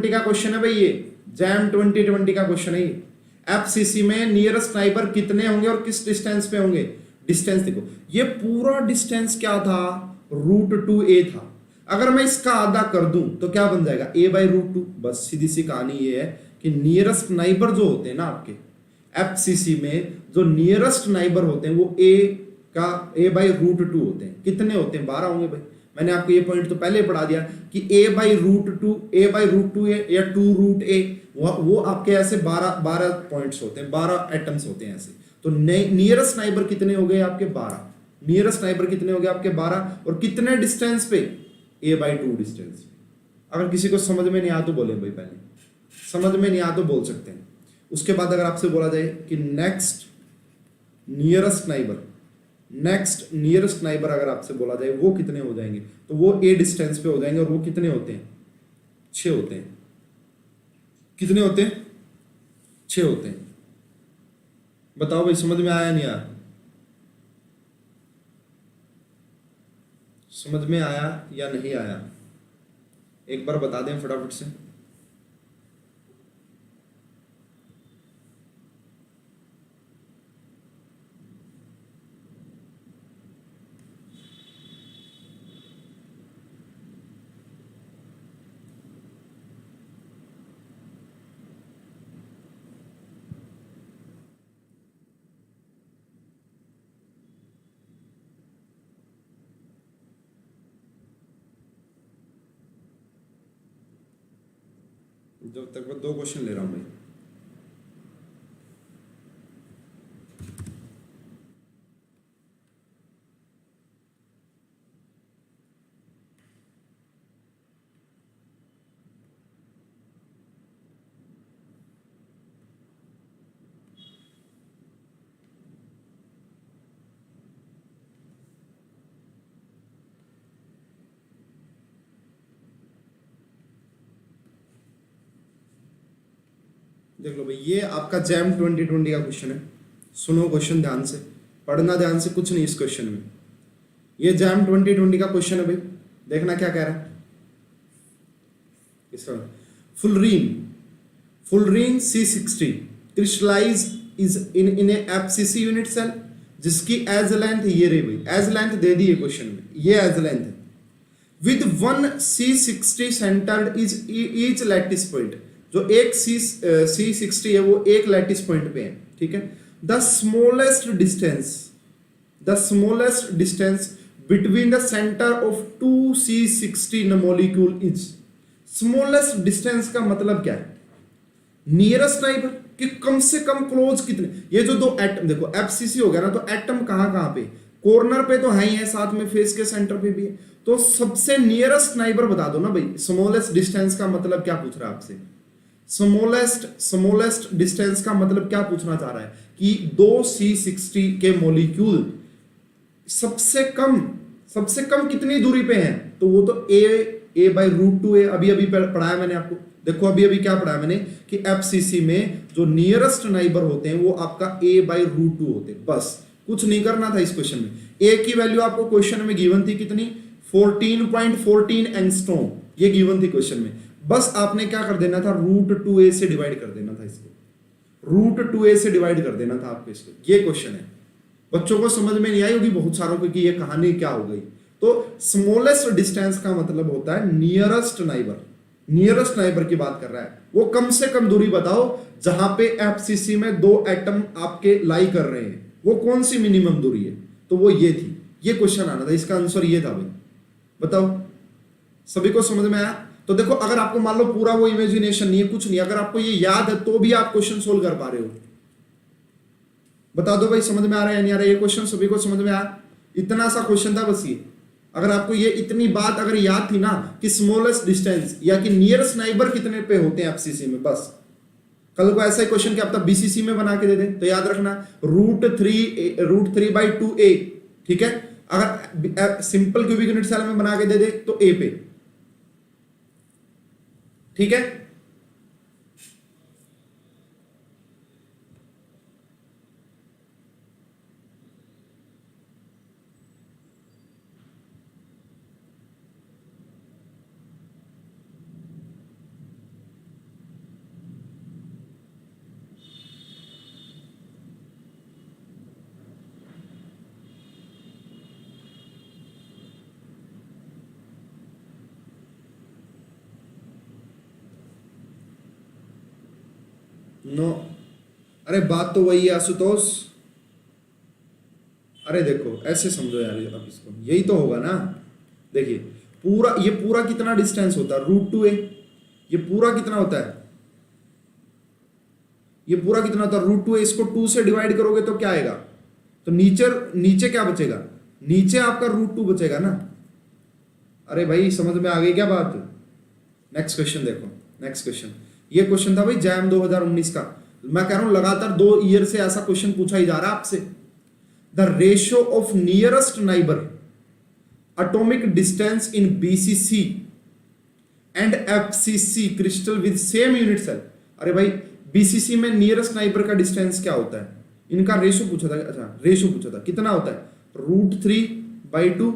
का क्वेश्चन है भाई, ये जैम 2020 का क्वेश्चन है ये। एफसीसी में नियरेस्ट नाइबर कितने होंगे और किस डिस्टेंस पे होंगे। डिस्टेंस देखो, ये पूरा डिस्टेंस क्या था, √2a था। अगर मैं इसका आधा कर दूं तो क्या बन जाएगा, a/√2। बस सीधी सी कहानी ये है कि नियरेस्ट नाइबर जो होते हैं ना आपके एफसीसी में, जो नियरेस्ट नाइबर होते हैं वो a/√2 होते हैं। कितने होते हैं, 12 होंगे भाई। मैंने आपको ये पॉइंट तो पहले पढ़ा दिया कि a/√2 या 2√a, वो आपके ऐसे 12 पॉइंट्स होते हैं, 12 एटम्स होते हैं ऐसे। तो नियरेस्ट नाइबर कितने हो गए आपके, 12। नियरेस्ट नाइबर कितने हो गए आपके, 12। और कितने डिस्टेंस पे, a/2 डिस्टेंस पे। अगर किसी को समझ में नहीं आ तो बोले भाई, पहले समझ में नहीं आ तो बोल सकते हैं। उसके बाद अगर आपसे बोला जाए कि नेक्स्ट नियरेस्ट नाइबर अगर आपसे बोला जाए वो कितने हो जाएंगे, तो वो a डिस्टेंस पे हो जाएंगे। और वो कितने होते हैं, 6 होते हैं। कितने होते हैं, 6 होते हैं। बताओ भाई समझ में आया नहीं आया, समझ में आया या नहीं आया, एक बार बता दें फटाफट से। जब तक मैं 2 क्वेश्चन ले रहा हूं भाई। देख लो भाई, ये आपका जैम 2020 का क्वेश्चन है। सुनो क्वेश्चन ध्यान से, पढ़ना ध्यान से, कुछ नहीं इस क्वेश्चन में। ये जैम 2020 का क्वेश्चन है भाई, देखना क्या कह रहा है इसका। Fullerene C60 crystallize is in a FCC unit cell जिसकी एज लेंथ ये रही भाई, एज लेंथ दे दी है क्वेश्चन में, ये एज लेंथ है। With 1 C60 centred is each lattice point, जो एक C60 है वो एक लैटिस पॉइंट पे है, ठीक है। The smallest distance between the centre of 2 C60 molecule is. Smallest distance का मतलब क्या है? नियरेस्ट नाइबर, कि कम से कम क्लोज कितने। ये जो 2 एटम देखो, FCC हो गया ना, तो एटम कहां पे, कॉर्नर पे तो है ही है, साथ में फेस के सेंटर पे भी है। तो सबसे नियरेस्ट नाइबर बता दो ना भाई। स्मॉलेस्ट डिस्टेंस का मतलब क्या पूछ रहा है आपसे? स्मॉलेस्ट डिस्टेंस का मतलब क्या पूछना चाह रहा है कि 2 C60 के मॉलिक्यूल सबसे कम कितनी दूरी पे हैं? तो वो तो a/√2 है। अभी पढ़ाया मैंने आपको, देखो अभी क्या पढ़ाया मैंने कि FCC में जो नियरेस्ट नाइबर होते हैं वो आपका a/√2 होते हैं। बस कुछ नहीं करना था इस क्वेश्चन में। a की वैल्यू आपको क्वेश्चन में गिवन थी कितनी? 14.14 एंगस्ट्रॉम, ये गिवन थी क्वेश्चन में। बस आपने क्या कर देना था, √2a से डिवाइड कर देना था इसको, √2a से डिवाइड कर देना था आपको इसको। ये क्वेश्चन है, बच्चों को समझ में नहीं आई होगी बहुत सारों को कि ये कहानी क्या हो गई। तो स्मॉलेस्ट डिस्टेंस का मतलब होता है नियरेस्ट नाइबर। नियरेस्ट नाइबर की बात कर रहा है, वो कम से कम दूरी बताओ जहां पे FCC में 2 एटम आपके लाई कर रहे हैं, वो कौन सी मिनिमम दूरी है? तो वो ये थी। ये क्वेश्चन आना था, इसका आंसर ये था भाई। बताओ सभी को समझ में आया? तो देखो, अगर आपको मान लो पूरा वो इमेजिनेशन नहीं है, कुछ नहीं, अगर आपको ये याद है तो भी आप क्वेश्चन सोल्व कर पा रहे हो। बता दो भाई, समझ में आ रहा है या नहीं आ रहा है? ये क्वेश्चन सभी को समझ में आया? इतना सा क्वेश्चन था बस ये। अगर आपको ये इतनी बात अगर याद थी ना कि स्मॉलेस्ट डिस्टेंस या कि नियरेस्ट नाइबर कितने पे होते हैं FCC में, बस कल को ऐसा ही क्वेश्चन क्या पता BCC में बना के दे दे, तो याद रखना √3/2a, ठीक है। अगर सिंपल क्यूबिक यूनिट सेल में बना के दे दे तो a पे, ठीक है। नो, अरे बात तो वही है आशुतोष। अरे देखो ऐसे समझो यार, अब इसको यही तो होगा ना। देखिए ये पूरा कितना डिस्टेंस होता है? √2a। ये पूरा कितना होता है? ये पूरा कितना होता है? √2a। इसको 2 से डिवाइड करोगे तो क्या आएगा? तो नीचे क्या बचेगा? नीचे आपका √2 बचेगा ना। अरे भाई समझ में आ गई क्या बात? नेक्स्ट क्वेश्चन देखो, नेक्स्ट क्वेश्चन। ये क्वेश्चन था भाई जैम 2019 का। मैं कह रहा हूं लगातार 2 ईयर से ऐसा क्वेश्चन पूछा ही जा रहा है आपसे। The ratio of nearest neighbour atomic distance in BCC and FCC crystal with same unit cell. अरे भाई BCC में नियरेस्ट नाइबर का डिस्टेंस क्या होता है? इनका रेशियो पूछा था। अच्छा रेशियो पूछा था, कितना होता है? √3/2,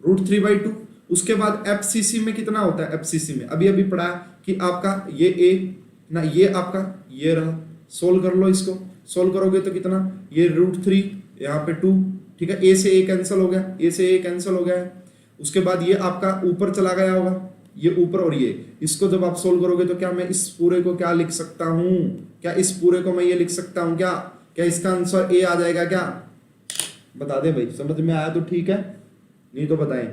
√3/2। उसके बाद एफसीसी में कितना होता है, एफसीसी में अभी अभी पढ़ा कि आपका ये ए ना, ये आपका ये रहा, सोल्व कर लो इसको, सोल्व करोगे तो कितना, ये √3 यहाँ पे 2, ठीक है, ए से ए कैंसिल हो गया, ए से ए कैंसिल हो गया है। उसके बाद ये आपका ऊपर चला गया होगा, ये ऊपर, और ये इसको जब आप सोल्व करोगे तो क्या मैं इस पूरे को क्या लिख सकता हूं, क्या इस पूरे को मैं ये लिख सकता हूं, क्या क्या इसका आंसर ए आ जाएगा क्या, बता दे भाई, समझ में आया तो ठीक है, नहीं तो बताएं।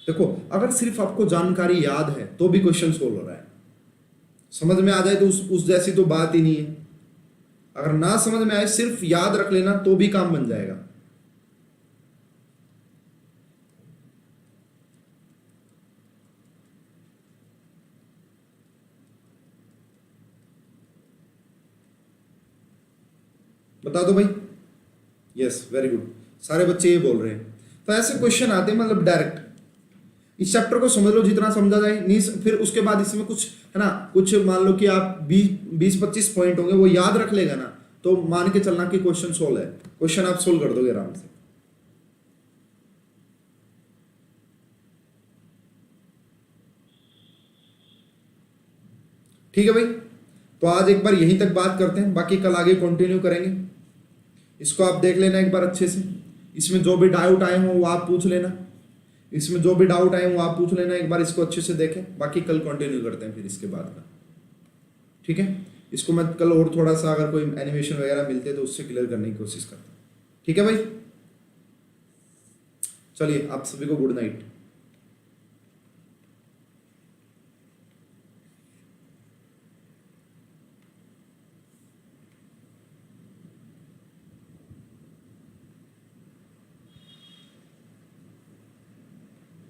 देखो अगर सिर्फ आपको जानकारी याद है तो भी क्वेश्चन सोल्व हो रहा है, समझ में आ जाए तो उस जैसी तो बात ही नहीं है। अगर ना समझ में आए, सिर्फ याद रख लेना तो भी काम बन जाएगा। बता दो भाई, यस वेरी गुड, सारे बच्चे ये बोल रहे हैं। तो ऐसे क्वेश्चन आते हैं, मतलब डायरेक्ट इस चैप्टर को समझ लो जितना समझा जाए, नहीं फिर उसके बाद इसमें कुछ है ना, कुछ मान लो कि आप 20-25 पॉइंट होंगे, वो याद रख लेगा ना, तो मान के चलना कि क्वेश्चन सोल्व है, क्वेश्चन आप सोल्व कर दोगे आराम से। ठीक है भाई, तो आज एक बार यहीं तक बात करते हैं, बाकी कल आगे कंटिन्यू करेंगे। इसको आप देख लेना एक बार अच्छे से, इसमें जो भी डाउट आए हों वो आप पूछ लेना, इसमें जो भी डाउट आए वो आप पूछ लेना, एक बार इसको अच्छे से देखें, बाकी कल कंटिन्यू करते हैं फिर इसके बाद का, ठीक है। इसको मैं कल और थोड़ा सा अगर कोई एनिमेशन वगैरह मिलते तो उससे क्लियर करने की कोशिश करता हूँ, ठीक है भाई। चलिए आप सभी को गुड नाइट।